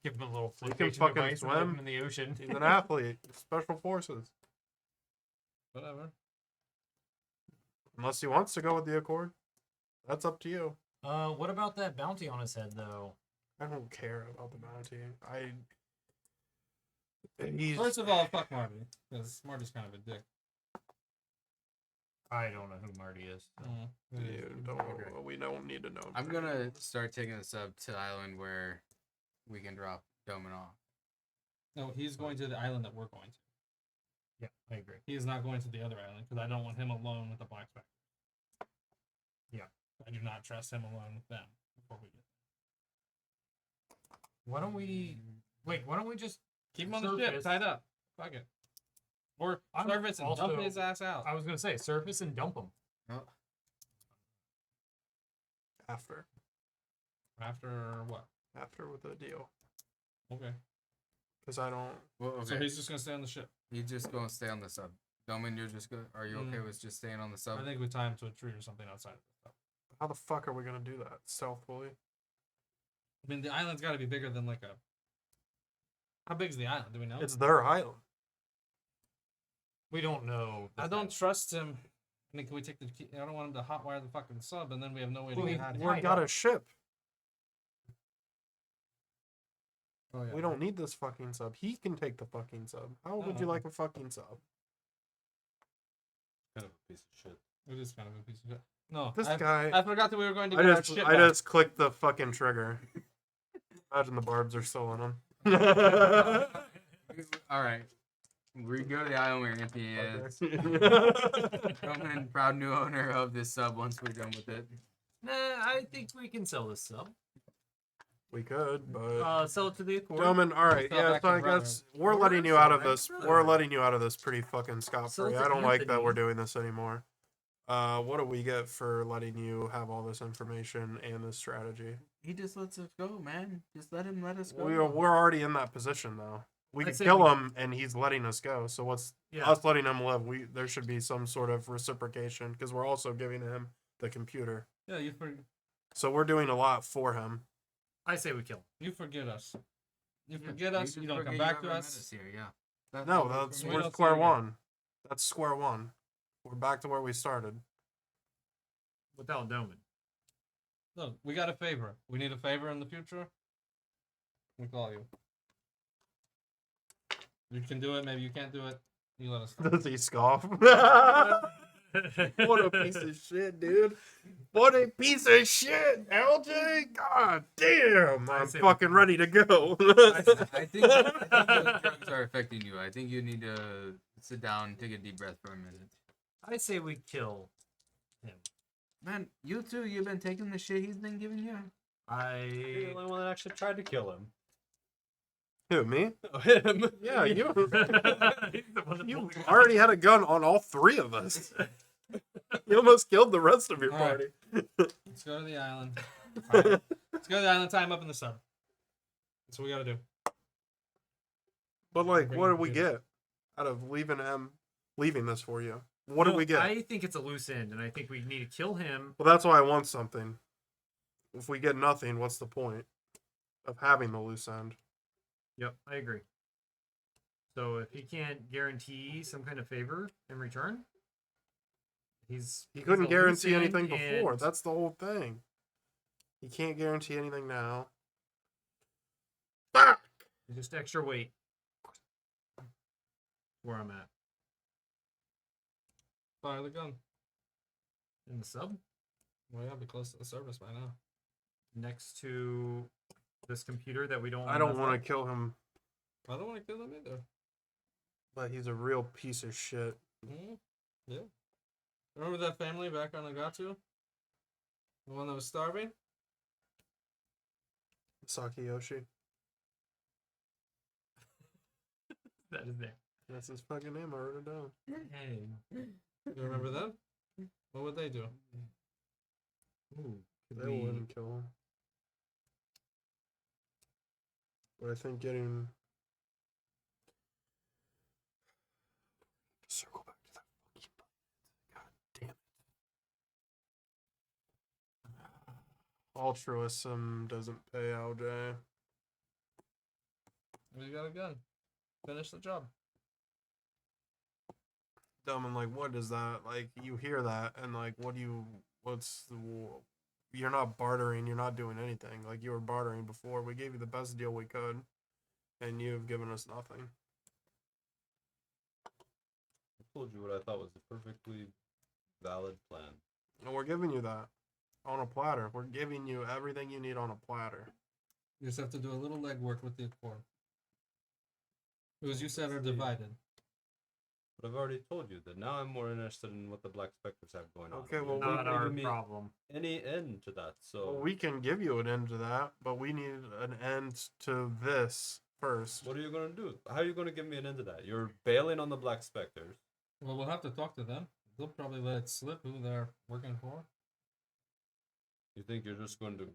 Give him a little He can flotation fucking device and leave swim. him in the ocean. He's an athlete. Special forces. Whatever. Unless he wants to go with the Accord, that's up to you. What about that bounty on his head, though? I don't care about the bounty. He's First of all, fuck Marty, because Marty's kind of a dick. I don't know who Marty is. so. dude, we don't need to know. I'm gonna start taking this up to the island where we can drop Doman off. No, he's going to the island that we're going to. Yeah, I agree. He is not going to the other island because I don't want him alone with the Black Spectre. Yeah. I do not trust him alone with them before we get Why don't we wait? Why don't we just? Keep him on the ship, Surface. tied up. Fuck it. Or I'm surface and dump also- his ass out. I was gonna say surface and dump him. Oh, after After what? with the deal, Okay. because I don't. well, okay. So he's just gonna stay on the ship. He's just gonna stay on the sub. Doman, you're just good. Are you okay with just staying on the sub? I think we tie him to a tree or something outside of the stuff. How the fuck are we gonna do that stealthily? I mean, the island's got to be bigger than like a. How big is the island? Do we know? It's their island. We don't know. I don't trust him. I mean, can we take the key? I don't want him to hotwire the fucking sub, and then we have no way to Well, get out of We here. Tied got up. a ship. Oh, yeah. We don't need this fucking sub. He can take the fucking sub. How would you Uh-uh. like a fucking sub? Kind of a piece of shit. It is kind of a piece of shit. No, This I guy. forgot that we were going to I get our just ship I back. just clicked the fucking trigger. Imagine the barbs are still in him. All right. We go to the island where Anthony is. Doman, proud new owner of this sub. Once we're done with it, Nah, I think we can sell this sub. We could, but Sell it to the Accord. gentlemen, all right, Sell yeah. back So to I brother. guess we're Or letting you sell out of back to this. brother. We're letting you out of this pretty fucking scot Sell free. it I to don't like that Anthony. we're doing this anymore. What do we get for letting you have all this information and this strategy? he just lets us go, man. Just let him let us go. We're already in that position though. We I'd could say kill we- him and he's letting us go. So what's Yeah. us letting him live? There should be some sort of reciprocation because we're also giving him the computer. Yeah, So we're doing a lot for him. I say we kill him. you forget us. You Yeah, forget us. just You don't come forget back to ever met us. here. Yeah. No, that's We we're don't see square it again. one. That's square one. We're back to where we started. Without Doman. No, we got a favor. We need a favor in the future. We call you. You can do it. Maybe you can't do it. You let us know. Does he scoff? What a piece of shit, dude. What a piece of shit, LJ. God damn. I I'm say we fucking can- ready to go. I think the drugs are affecting you. I think you need to sit down and take a deep breath for a minute. I say we kill him. Man, you too. You've been taking the shit he's been giving you. You're I the only one that actually tried to kill him. Who, me? Him. Yeah, you He's the one that you pulled the- already had a gun on all three of us. You almost killed the rest of your All party. right. Let's go to the island. Let's go to the island. Tie him up in the sub. That's what we gotta do. But like, Bring what the do we computer. get out of leaving this for you? What do we get? I think it's a loose end, and I think we need to kill him. Well, that's why I want something. If we get nothing, what's the point of having the loose end? Yep, I agree. So if he can't guarantee some kind of favor in return, He he's couldn't a guarantee loose anything end, before. and That's the whole thing. He can't guarantee anything now. Fuck! just extra weight. Where I'm at Fire the gun. in the sub. Well, yeah, I'll be close to the surface by now. Next to this computer that we don't. I don't want to kill him, I don't want to kill them either. but he's a real piece of shit. Mm-hmm. Yeah. Remember that family back on Nagatu? The one that was starving? Sakiyoshi. That is there. That's his fucking name. I wrote it down. Hey. You remember them? What would they do? Ooh, They wouldn't kill him. But I think getting... Circle back to that fucking planet. God damn it. Altruism doesn't pay, LJ. We got a gun. Finish the job. Dumb and like, what is that? Like, you hear that and like, you're not bartering, you're not doing anything. Like, you were bartering before. We gave you the best deal we could, and you've given us nothing. I told you what I thought was a perfectly valid plan. And we're giving you that on a platter. We're giving you everything you need on a platter. You just have to do a little legwork with the Accord. Because you said are divided. But I've already told you that now I'm more interested in what the Black Specters have going on. Okay, You're well, not not our giving me problem. any end to that. So Well, we can give you an end to that, but we need an end to this first. what are you gonna do? How are you gonna give me an end to that? You're bailing on the Black Specters. Well, we'll have to talk to them. They'll probably let it slip who they're working for. You think you're just going to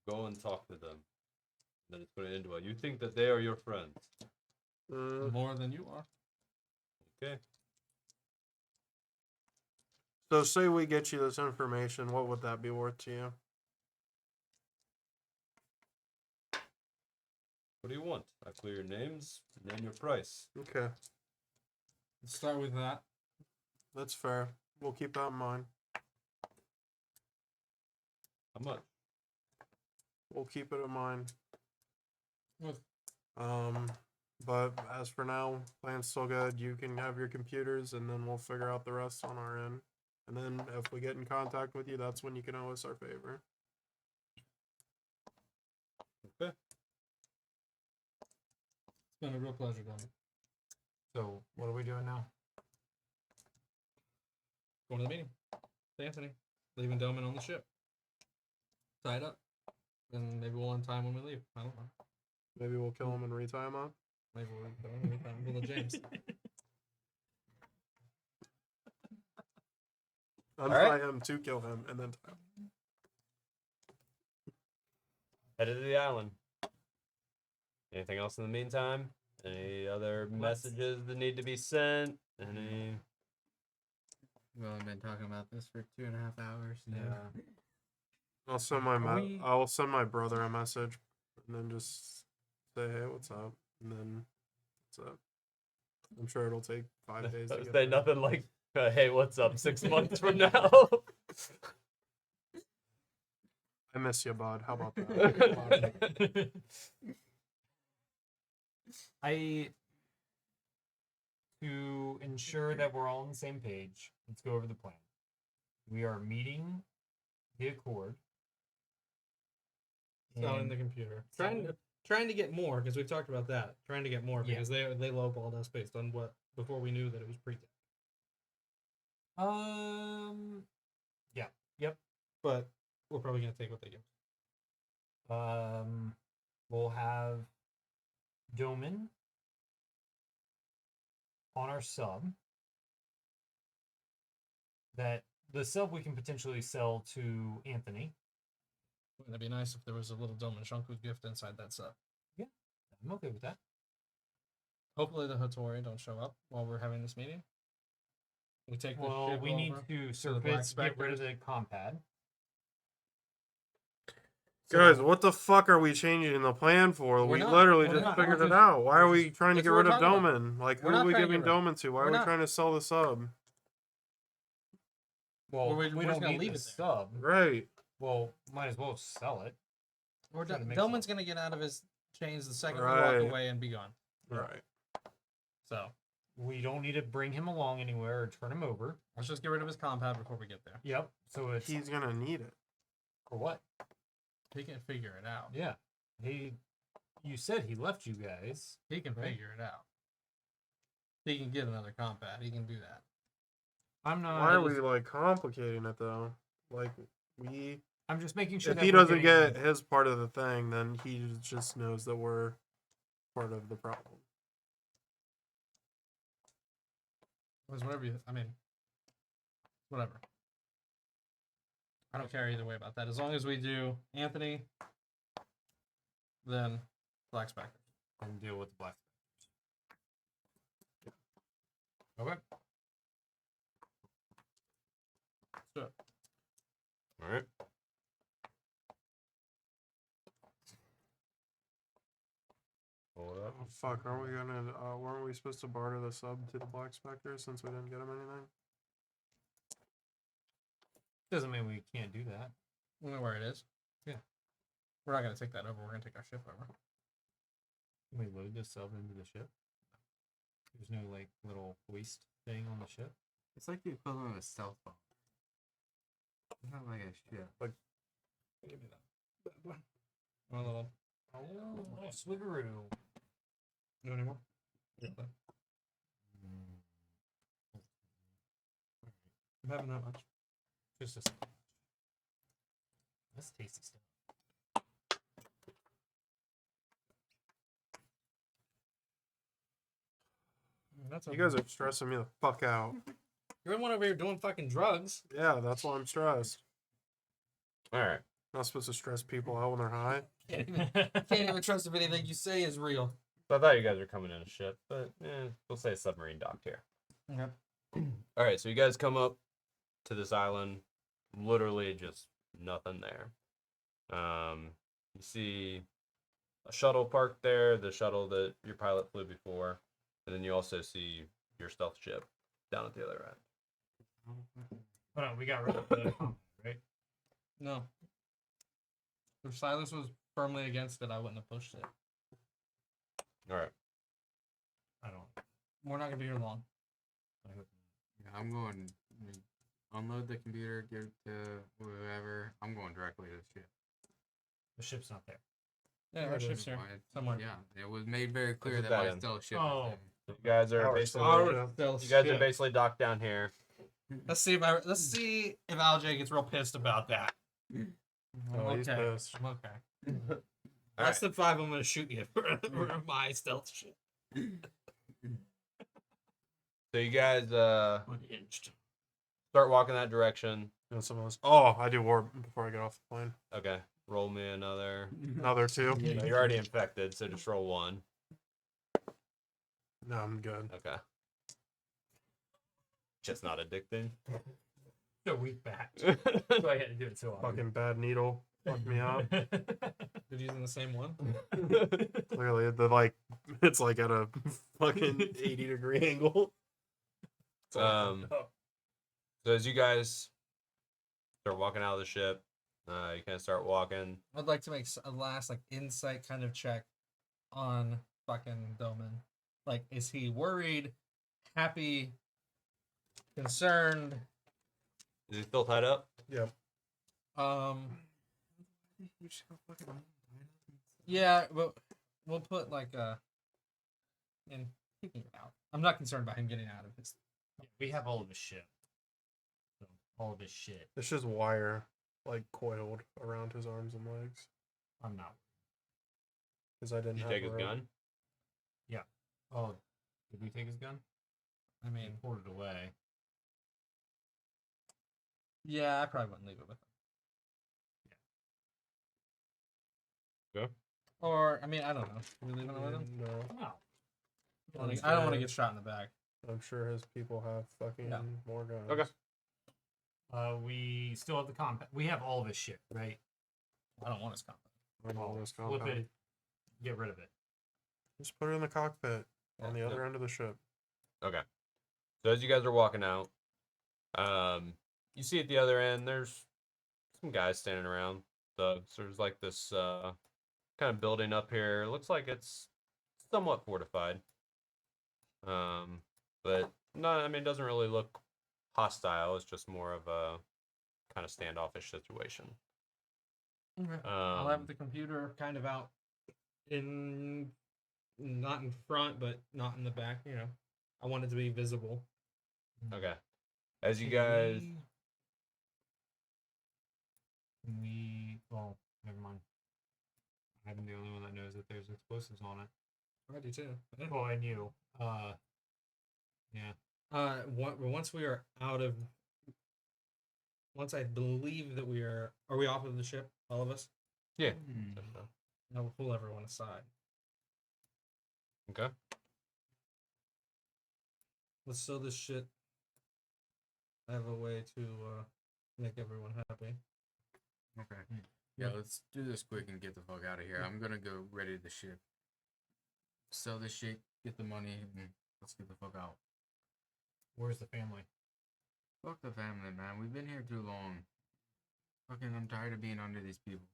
go and talk to them? Then it's going to end well. You think that they are your friends? More than you are. Okay. So say we get you this information, what would that be worth to you? What do you want? I clear your names, name your price. Okay, Let's start with that. that's fair. We'll keep that in mind. How much? We'll keep it in mind. What? But as for now, plan's still good. You can have your computers, and then we'll figure out the rest on our end. And then if we get in contact with you, that's when you can owe us our favor. Okay. It's been a real pleasure, Donnie. So what are we doing now? Going to the meeting. With Anthony. Leaving Delman on the ship. Tied up. And maybe we'll on time when we leave. I don't know. Maybe we'll kill him and retie him up. Maybe we'll pull a James. Untie him to kill him, and then tie him. Headed to the island. Anything else in the meantime? Any other messages that need to be sent? Any? We've only been talking about this for 2.5 hours. So. Yeah. I'll send my we- I'll send my brother a message, and then just say, "Hey, what's up?" And then, what's up? I'm sure it'll take 5 days. To get Say there. nothing like, "Hey, what's up?" 6 months from now. I miss you, bud. How about that? To ensure that we're all on the same page, let's go over the plan. We are meeting the Accord. Selling and- the computer. Trying to get more, because we've talked about that. Trying to get more, Yeah. because they lowballed us based on what, before we knew that it was pre-deck. Yeah. Yep. But we're probably going to take what they give. We'll have Doman on our sub. That the sub we can potentially sell to Anthony. Wouldn't it be nice if there was a little Dome and Shunku gift inside that sub? I'm okay with that. Hopefully the Hattori don't show up while we're having this meeting. We take the Well, ship we need over to the Black surface, get rid of Specters. the compad. Guys, what the fuck are we changing the plan for? We're We not- literally we're just not. figured We're it just- out. Why are we're we just- trying to that's get what rid we're of talking about. Doman? Like, who We're are not we trying to get giving rid of- Doman to? Why we're are we not- trying to sell the sub? Well, we're we just don't gonna need leave the it there. sub. Right. Well, might as well sell it. Or Trying to make Delman's some- going to get out of his chains the second we Right. walk away and be gone. Right. So We don't need to bring him along anywhere or turn him over. Let's just get rid of his compound before we get there. Yep. So it's He's gonna need it. for what? He can figure it out. Yeah. You said he left you guys. He can Right. figure it out. He can get another compound. He can do that. I'm not. Why are we like complicating it though? Like I'm just making sure if that he we're doesn't getting- get his part of the thing, then he just knows that we're part of the problem. It's whatever you. I mean, whatever. I don't care either way about that. As long as we do Anthony, then Black Specters. and deal with the Black Specters. Okay. So, All right. Hold up. Oh, fuck, aren't we gonna weren't we supposed to barter the sub to the Black Specters since we didn't get him anything? Doesn't mean we can't do that. we know where it is. Yeah. We're not gonna take that over. We're gonna take our ship over. Can we load this sub into the ship? There's no like little hoist thing on the ship. It's like the equivalent of a stealth bomb. It's not like a ship. Give me that. One little. Oh, swiggeroo. You anymore? Yeah. I'm having that much. Just a. That's tasty stuff. That's You guys are stressing me the fuck out. You're the one over here doing fucking drugs. Yeah, that's why I'm stressed. All right. Not supposed to stress people out when they're high. Can't even trust if anything you say is real. So I thought you guys were coming in a ship, but we'll say submarine docked here. Okay. All right, so you guys come up to this island, literally just nothing there. You see a shuttle parked there, the shuttle that your pilot flew before, and then you also see your stealth ship down at the other end. Hold on, we got rid of the compound, right? No. If Silas was firmly against it, I wouldn't have pushed it. All right. I don't. We're not gonna be here long. I hope Yeah, I'm going. Unload the computer, give it to whoever. I'm going directly to the ship. the ship's not there. Yeah, our ship's here. Why- Somewhere. Yeah, it was made very clear at that that my end. stealth ship Oh. was there. So you guys are Our basically stealth you guys are basically docked down here. Let's see if Alj gets real pissed about that. Oh, he's okay. pissed. I'm okay. All Less than 5, I'm gonna shoot you for my stealth shit. So you guys Unhinged. start walking that direction. And some of us. Oh, I do warp before I get off the plane. Okay. Roll me another. Another 2. No, you're already infected, so just roll 1. No, I'm good. Okay. Just not addicting. So weak back. So I had to do it so often. Fucking bad needle. Fuck me up. Did you using the same one? Clearly, it's like at a fucking 80-degree angle. So as you guys start walking out of the ship, you kind of start walking. I'd like to make a last insight kind of check on fucking Doman. Like, is he worried, happy, concerned? Is he still tied up? Yep. Yeah, but we'll put in kicking it out. I'm not concerned about him getting out of his. we have all of his shit. So, all of his shit. It's just wire, coiled around his arms and legs. I'm not. Because I didn't Did you have take his rope. gun? Oh, did we take his gun? I I mean, mean, poured it away. yeah, I probably wouldn't leave it with him. Yeah. Or, I mean, I don't know. Can we leave it with him? No. No. I don't want to get shot in the back. I'm sure his people have fucking Yeah. more guns. Okay. We still have the compound. We have all of his shit, right? I don't want his compound. I know this Flip compound. it. Get rid of it. Just put it in the cockpit on the Yeah. other end of the ship. Okay. So as you guys are walking out, you see at the other end there's some guys standing around. So there's this kind of building up here. It looks like it's somewhat fortified. but no, I mean, it doesn't really look hostile. It's just more of a kind of standoffish situation. Okay. I'll have Um, the computer kind of out in, not in front, but not in the back. You know, I want it to be visible. okay. As you guys, Well, never mind. I'm the only one that knows that there's explosives on it. I do too. Well, and you. Yeah. Once we are out of, once I believe that are we off of the ship, all of us? yeah. I will pull everyone aside. Okay. Let's sell this shit. I have a way to make everyone happy. Okay. Yeah, let's do this quick and get the fuck out of here. I'm gonna go ready the ship. Sell this shit, get the money, and let's get the fuck out. Where's the family? Fuck the family, man. We've been here too long. Fucking, I'm tired of being under these people.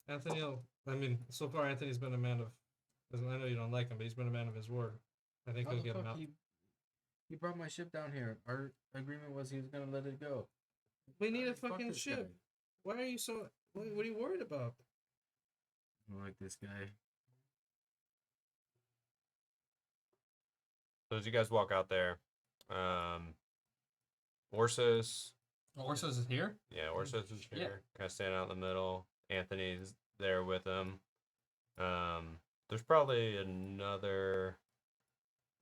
Anthony, so far Anthony's been a man of. I know you don't like him, but he's been a man of his word. I think How he'll the get him fuck out. He brought my ship down here. Our agreement was he was gonna let it go. We need a Fuck fucking this ship. guy. Why are you so? What are you worried about? I don't like this guy. So as you guys walk out there, Orsos, Orsos is here. yeah, Orsos is here, Yeah. kind of standing out in the middle. Anthony's there with him. There's probably another.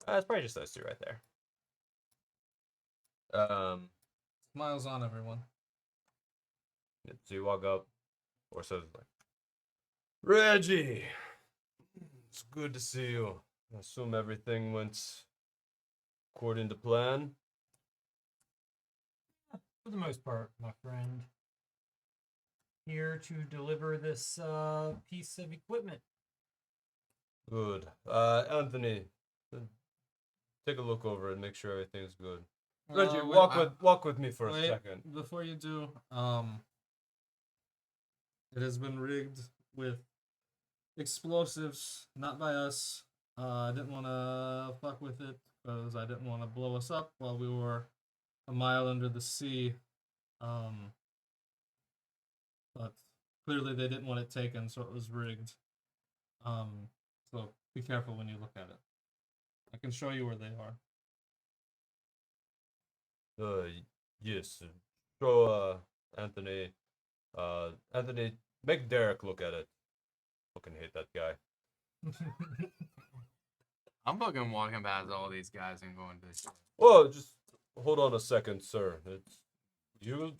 It's probably just those two right there. Smiles on everyone. So you walk up, Orsos is like, Reggie, it's good to see you. I assume everything went according to plan. For the most part, my friend. Here to deliver this piece of equipment. Good. Anthony, take a look over it, make sure everything's good. Reggie, walk with me for a second. Before you do, it has been rigged with explosives, not by us. I didn't want to fuck with it because I didn't want to blow us up while we were a mile under the sea. But clearly they didn't want it taken, so it was rigged. So be careful when you look at it. I can show you where they are. Yes. Show Anthony. Anthony, make Derek look at it. Fucking hate that guy. I'm fucking walking past all these guys and going to this shit. Whoa, just hold on a second, sir. It's you.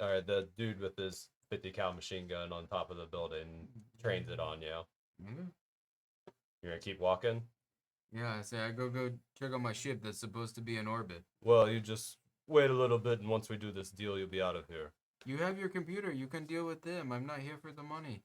All right, the dude with his 50 cal machine gun on top of the building trains it on you. Mm-hmm. You're gonna keep walking? Yeah, I say I go check on my ship that's supposed to be in orbit. Well, you just wait a little bit, and once we do this deal, you'll be out of here. You have your computer. You can deal with them. I'm not here for the money.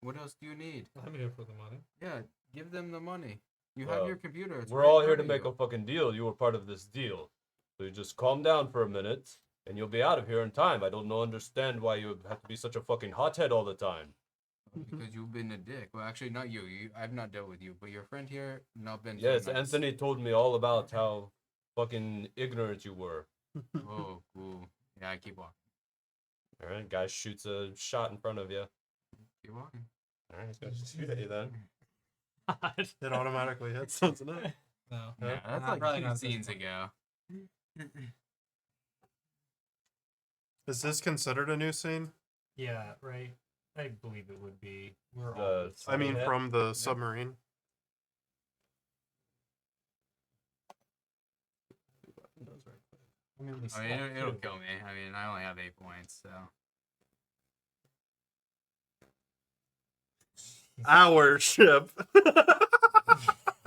What else do you need? I'm here for the money. Yeah, give them the money. You Well, have your computer. It's We're right all in here to front of make you. a fucking deal. You were part of this deal. So you just calm down for a minute, and you'll be out of here in time. I don't understand why you have to be such a fucking hothead all the time. Because you've been a dick. Well, actually, not you. I've not dealt with you, but your friend here, not been. so Yes, nice. Anthony told me all about how fucking ignorant you were. Oh, cool. Yeah, I keep walking. All right, guy shoots a shot in front of you. Keep walking. All right, he's gonna shoot at you then. It automatically hits, doesn't it? No. Yeah, that's Nah, like probably 2 not this scenes one. ago. Is this considered a new scene? Yeah, right. I believe it would be. We're The- all. I mean, Yeah. from the submarine. I mean, we I mean, slept it'll too. kill me. I mean, I only have 8 points, so. Our ship.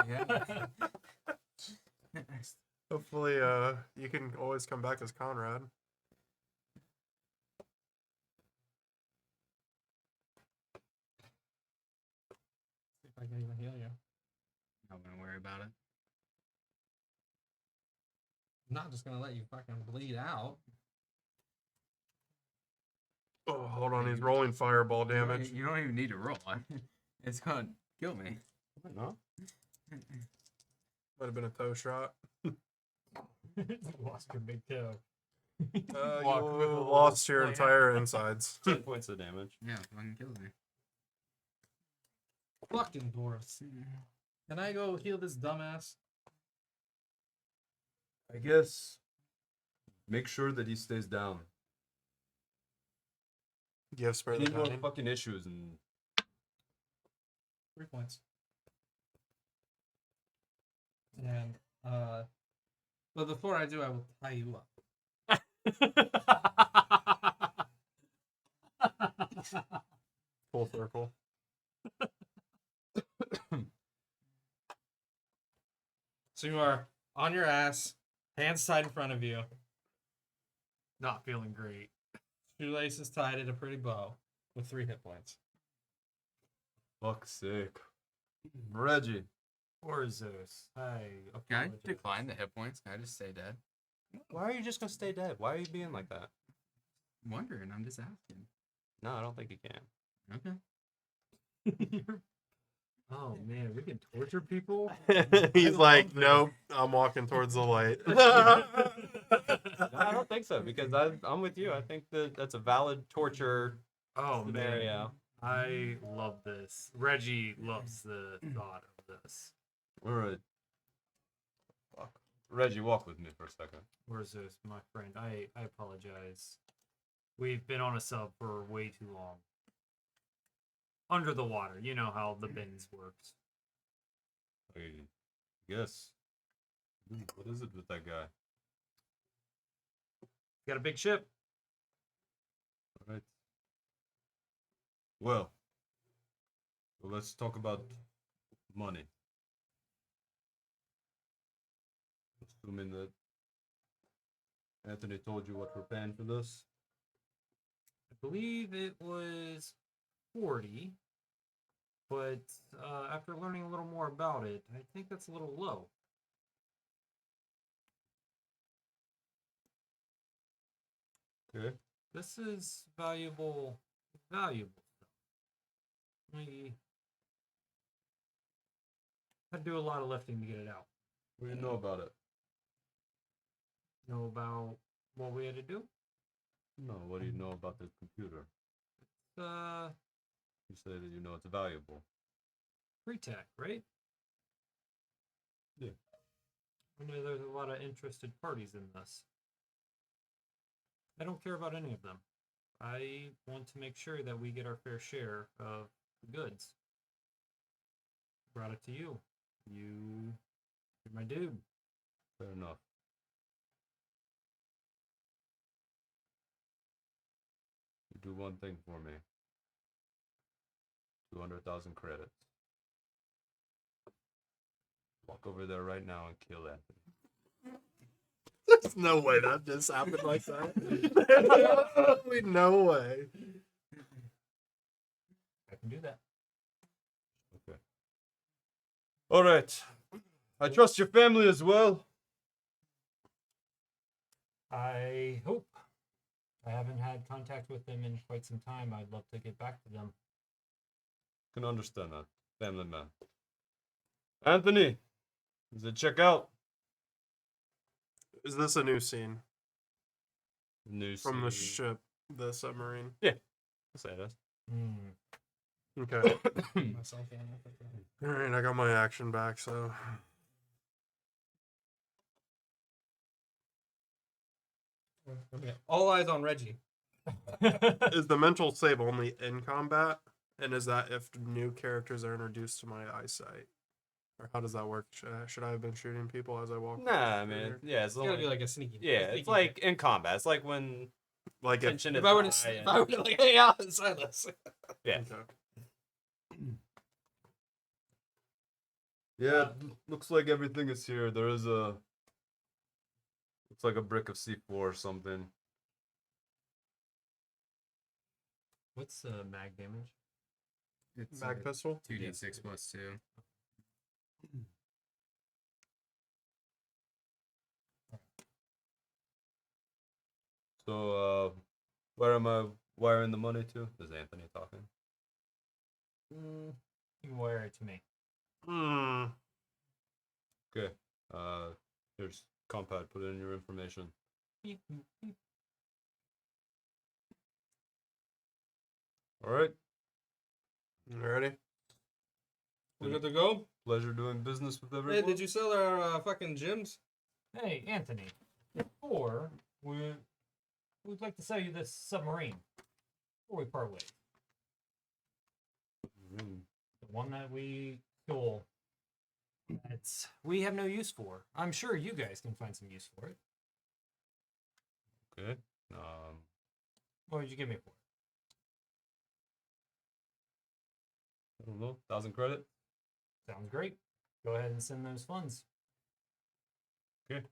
Yeah. Hopefully, you can always come back as Conrad. See if I can even heal you. Not gonna worry about it. I'm not just gonna let you fucking bleed out. Oh, hold on, he's rolling fireball damage. You don't even need to roll. It's gonna kill me. No, but have been a toe shot. Lost your big toe. You Walk with a little lost your slant. entire insides. 10 points of damage. Yeah, fucking kills me. Fucking dwarves. Can I go heal this dumbass? I guess. Make sure that he stays down. You have spare the Any more dying. fucking issues and 3 points. And but before I do, I will tie you up. Full circle. So you are on your ass, hands tied in front of you, Not feeling great. shoelaces tied in a pretty bow, with 3 hit points. fuck's sake. Reggie. Or Zeus. I Can I apologize. decline the hit points? Can I just stay dead? Why are you just gonna stay dead? Why are you being like that? I'm wondering. I'm just asking. No, I don't think you can. Okay. Oh man, we can torture people. He's like, nope, I'm walking towards the light. No, I don't think so because I'm with you. I think that that's a valid torture Oh man, scenario. I love this. Reggie loves the thought of this. Alright. Fuck. Reggie, walk with me for a second. Or Zeus, my friend. I apologize. We've been on a sub for way too long. Under the water, you know how the bins works. I guess. What is it with that guy? Got a big ship. Alright. Well, so let's talk about money. Assuming that Anthony told you what we're paying for this. I believe it was 40, but after learning a little more about it, I think that's a little low. Okay. This is valuable stuff. I had to do a lot of lifting to get it out. What do you know about it? Know about what we had to do? No, what do you know about this computer? You say that you know it's valuable. Pre-tech, right? Yeah. I know there's a lot of interested parties in this. I don't care about any of them. I want to make sure that we get our fair share of the goods. Brought it to you. You're my dude. Fair enough. You do one thing for me. 200,000 credits. Walk over there right now and kill Anthony. There's no way that just happened like that. No way. I can do that. Okay. All right. I trust your family as well. I hope. I haven't had contact with them in quite some time. I'd love to get back to them. Can understand that. Family man. Anthony, is it check out? Is this a new scene New from the scene. ship, the submarine? I'll say this. Okay. Myself and All right, I got my action back, so okay. All eyes on Reggie. is the mental save only in combat? And is that if new characters are introduced to my eyesight? Or how does that work? Should I have been shooting people as I walk? Nah, I mean, yeah, it's It's gotta only, be like a sneaky. yeah, sneaky it's like in combat. It's like when Like if, tension If is I were to, high if and- I were to like, hey, out in silence. yeah. okay. Yeah, looks like everything is here. There is a. Looks like a brick of C4 or something. What's mag damage? It's Mag pistol? 2d6 plus 2. So, where am I wiring the money to? Is Anthony talking? You can wire it to me. Hmm. Okay. Here's Compad. Put in your information. Beep, boop, beep. All right. You ready? We're good to go? Pleasure doing business with Hey, everyone. did you sell our fucking gyms? Hey, Anthony. Before we'd like to sell you this submarine before we part ways. Mm, The one that we stole. We have no use for. I'm sure you guys can find some use for it. Okay. What did you give me for? I don't know. 1,000 credit. Sounds great. Go ahead and send those funds. Okay.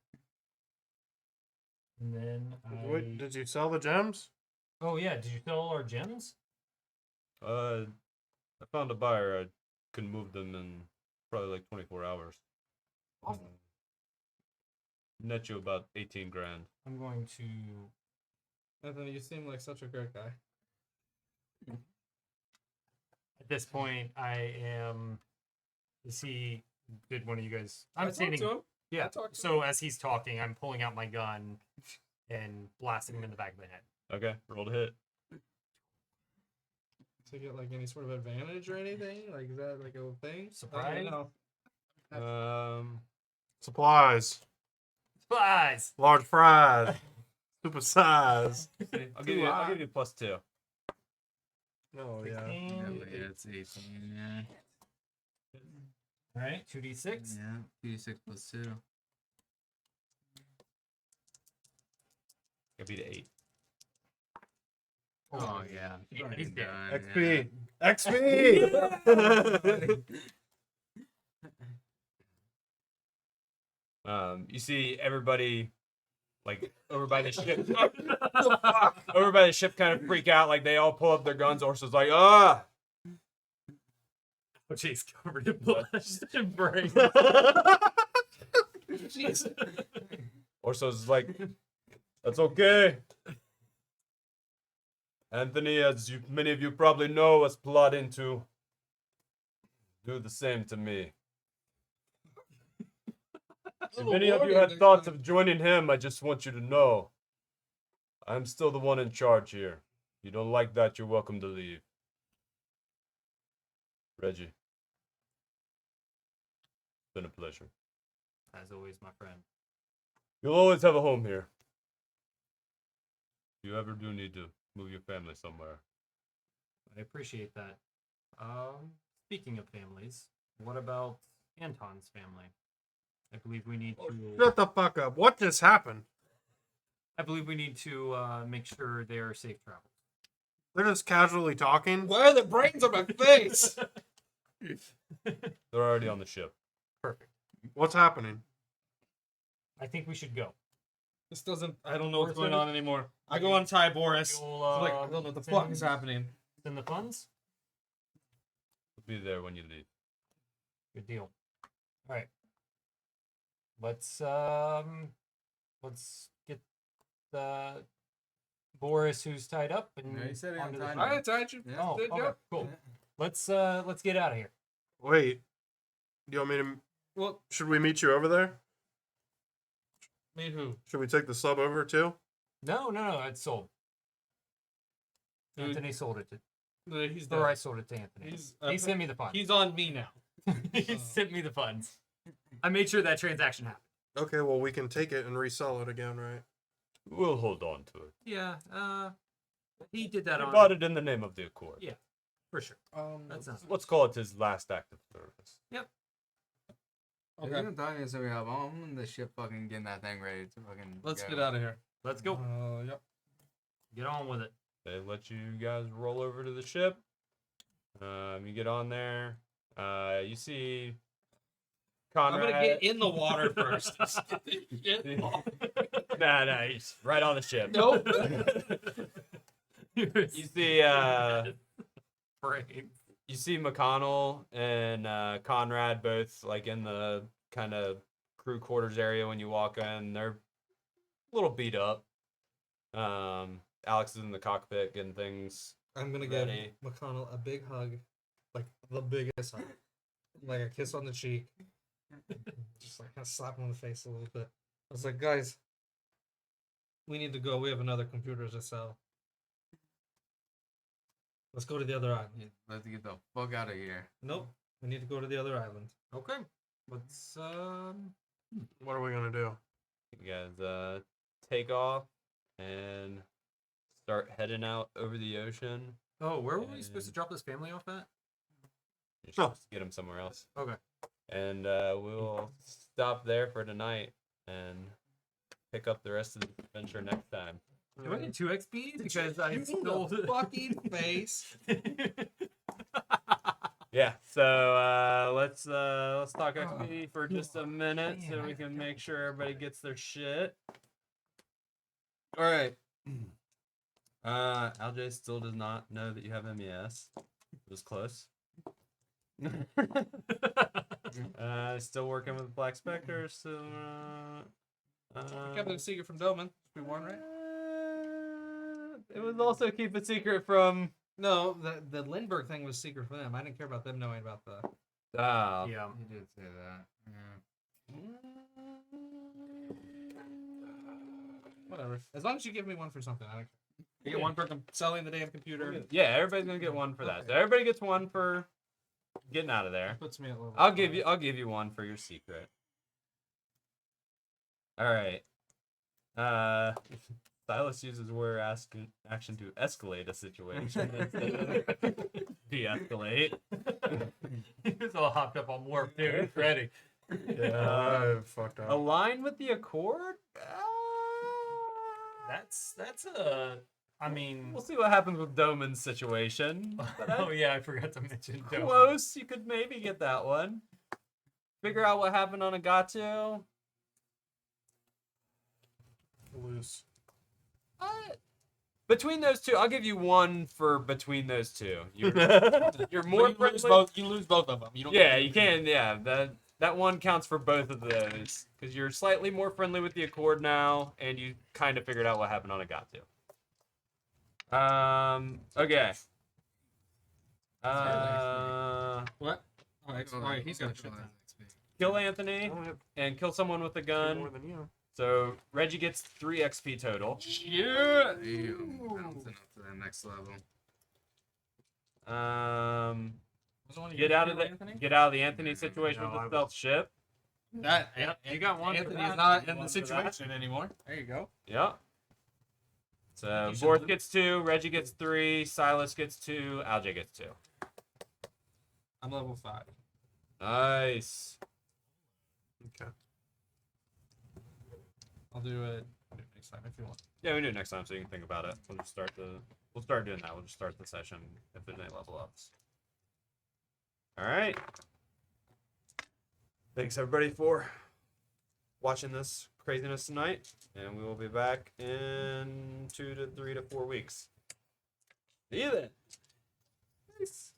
And then Wait, did you sell the gems? Oh yeah, did you sell all our gems? I found a buyer. I can move them in probably like 24 hours. Awesome. Net you about 18 grand. I'm going to Anthony, you seem like such a great guy. at this point I am did one of you guys I I'm talked standing to him. Yeah. I talked to So as he's talking, I'm pulling out my gun and blasting him in the back of the head. Okay. Roll to hit. To get like any sort of advantage or anything? Like is that like a thing? Surprise? I don't know. Supplies. Supplies! Large fries. Super size. I'll give you +2. Oh, yeah. 16. Yeah, it's 18. Yeah. Alright, 2d6. Yeah. 2d6 + 2. It'll be to 8. Oh yeah. Yeah, Fucking he's dead. done, XP. XP! You see everybody like over by the ship. Over by the ship kind of freak out, like they all pull up their guns. Orso's like, ah! Oh, jeez, covered in blood and brain. Orso's like, that's okay. Anthony, as many of you probably know, was plotting to do the same to me. If any of you had thoughts of joining him, I just want you to know, I'm still the one in charge here. If you don't like that, you're welcome to leave. Reggie. It's been a pleasure. As always, my friend. You'll always have a home here. If you ever do need to move your family somewhere. I appreciate that. Speaking of families, what about Anton's family? I believe we need to. Shut the fuck up. What just happened? I believe we need to make sure they are safe travel. They're just casually talking. Why are the brains on my face? They're already on the ship. Perfect. What's happening? I think we should go. This doesn't. I don't know what's going Orson? on anymore. I go on Ty Boris. You'll, Like I don't know what the fuck is happening. Send the funds. We'll be there when you leave. Good deal. All right. Let's get Boris, who's tied up, and No, you said it onto on the time. ship. I tied you. Yeah. Oh, Good okay, job. cool. Let's get out of here. Wait. Do you want me to... Well, Should we meet you over there? meet who? Should we take the sub over too? No, it's sold. Dude. Anthony sold it to, No, he's or I dead. sold it to Anthony. He's He sent me the funds. He's on me now. He sent me the funds. I made sure that transaction happened. Okay, well, we can take it and resell it again, right? We'll hold on to it. Yeah, he did that He on bought it in the name of the Accord. Yeah. for sure. That sounds Let's call it his last act of service. Okay. okay. You talking to somebody else. I'm on the ship fucking getting that thing ready to fucking Let's go. get out of here. Let's go. Yep. Get on with it. They let you guys roll over to the ship. You get on there. You see Conrad. I'm gonna get in the water first. Nah, he's right on the ship. Nope. You see, Brain. you see McConnell and Conrad both like in the kind of crew quarters area when you walk in. They're a little beat up. Alex is in the cockpit getting things. I'm gonna give Ready. McConnell a big hug, like the biggest hug, like a kiss on the cheek. just like kind of slap him in the face a little bit. I was like, guys, we need to go. We have another computer to sell. Let's go to the other island. Yeah, let's get the fuck out of here. Nope. We need to go to the other island. Okay. Let's What are we gonna do? You guys take off and start heading out over the ocean. Oh, where were we supposed to And- drop this family off at? You're supposed to get them somewhere else. Okay. And we'll stop there for tonight and pick up the rest of the adventure next time. Do I get 2 XP? Because I stole the fucking face. Yeah, so let's talk XP for just a minute so we can make sure everybody gets their shit. All right. LJ still does not know that you have MES. It was close. Still working with Black Specters. Still. Kept it a secret from Doman. We won, right? It was also keep it secret from. No, the Lindbergh thing was secret for them. I didn't care about them knowing about the. Oh. Yeah. You did say that. Yeah. Whatever. As long as you give me one for something, I don't care. You get one for selling the damn computer. Yeah, everybody's gonna get one for that. So everybody gets one for getting out of there. Puts me at level. I'll give you one for your secret. All right. Silas uses warrior action to escalate a situation instead of de-escalate. He was all hopped up on warp, dude. He's ready. I fucked up. Align with the accord? That's a. I mean. We'll see what happens with Doman's situation. But Oh yeah, I forgot to mention. Doman. close. You could maybe get that one. Figure out what happened on Agato. Loose. Between those two, I'll give you one for between those two. You're more you lose friendly. both. You lose both of them. You don't. Yeah, you can. Yeah, that one counts for both of those because you're slightly more friendly with the Accord now, and you kind of figured out what happened on Agato. Okay. What? Oh, right, he's got a shit ton. Kill Anthony I only have and kill someone with a two gun. more than you. So Reggie gets 3 XP total. Yeah. Damn, bouncing up to that next level. Get out of the Anthony situation No, with I the stealth ship. That You got one. for Anthony that. is not in One the for that. situation anymore. There you go. Yeah. So You should Borth lose. gets 2, Reggie gets 3, Silas gets 2, Alj gets 2. I'm level 5. Nice. Okay. I'll do it next time if you want. Yeah, we can do it next time so you can think about it. We'll start doing that. We'll just start the session if there's any level ups. All right. Thanks everybody for watching this craziness tonight, and we will be back in 2 to 3 to 4 weeks. See you then. Peace.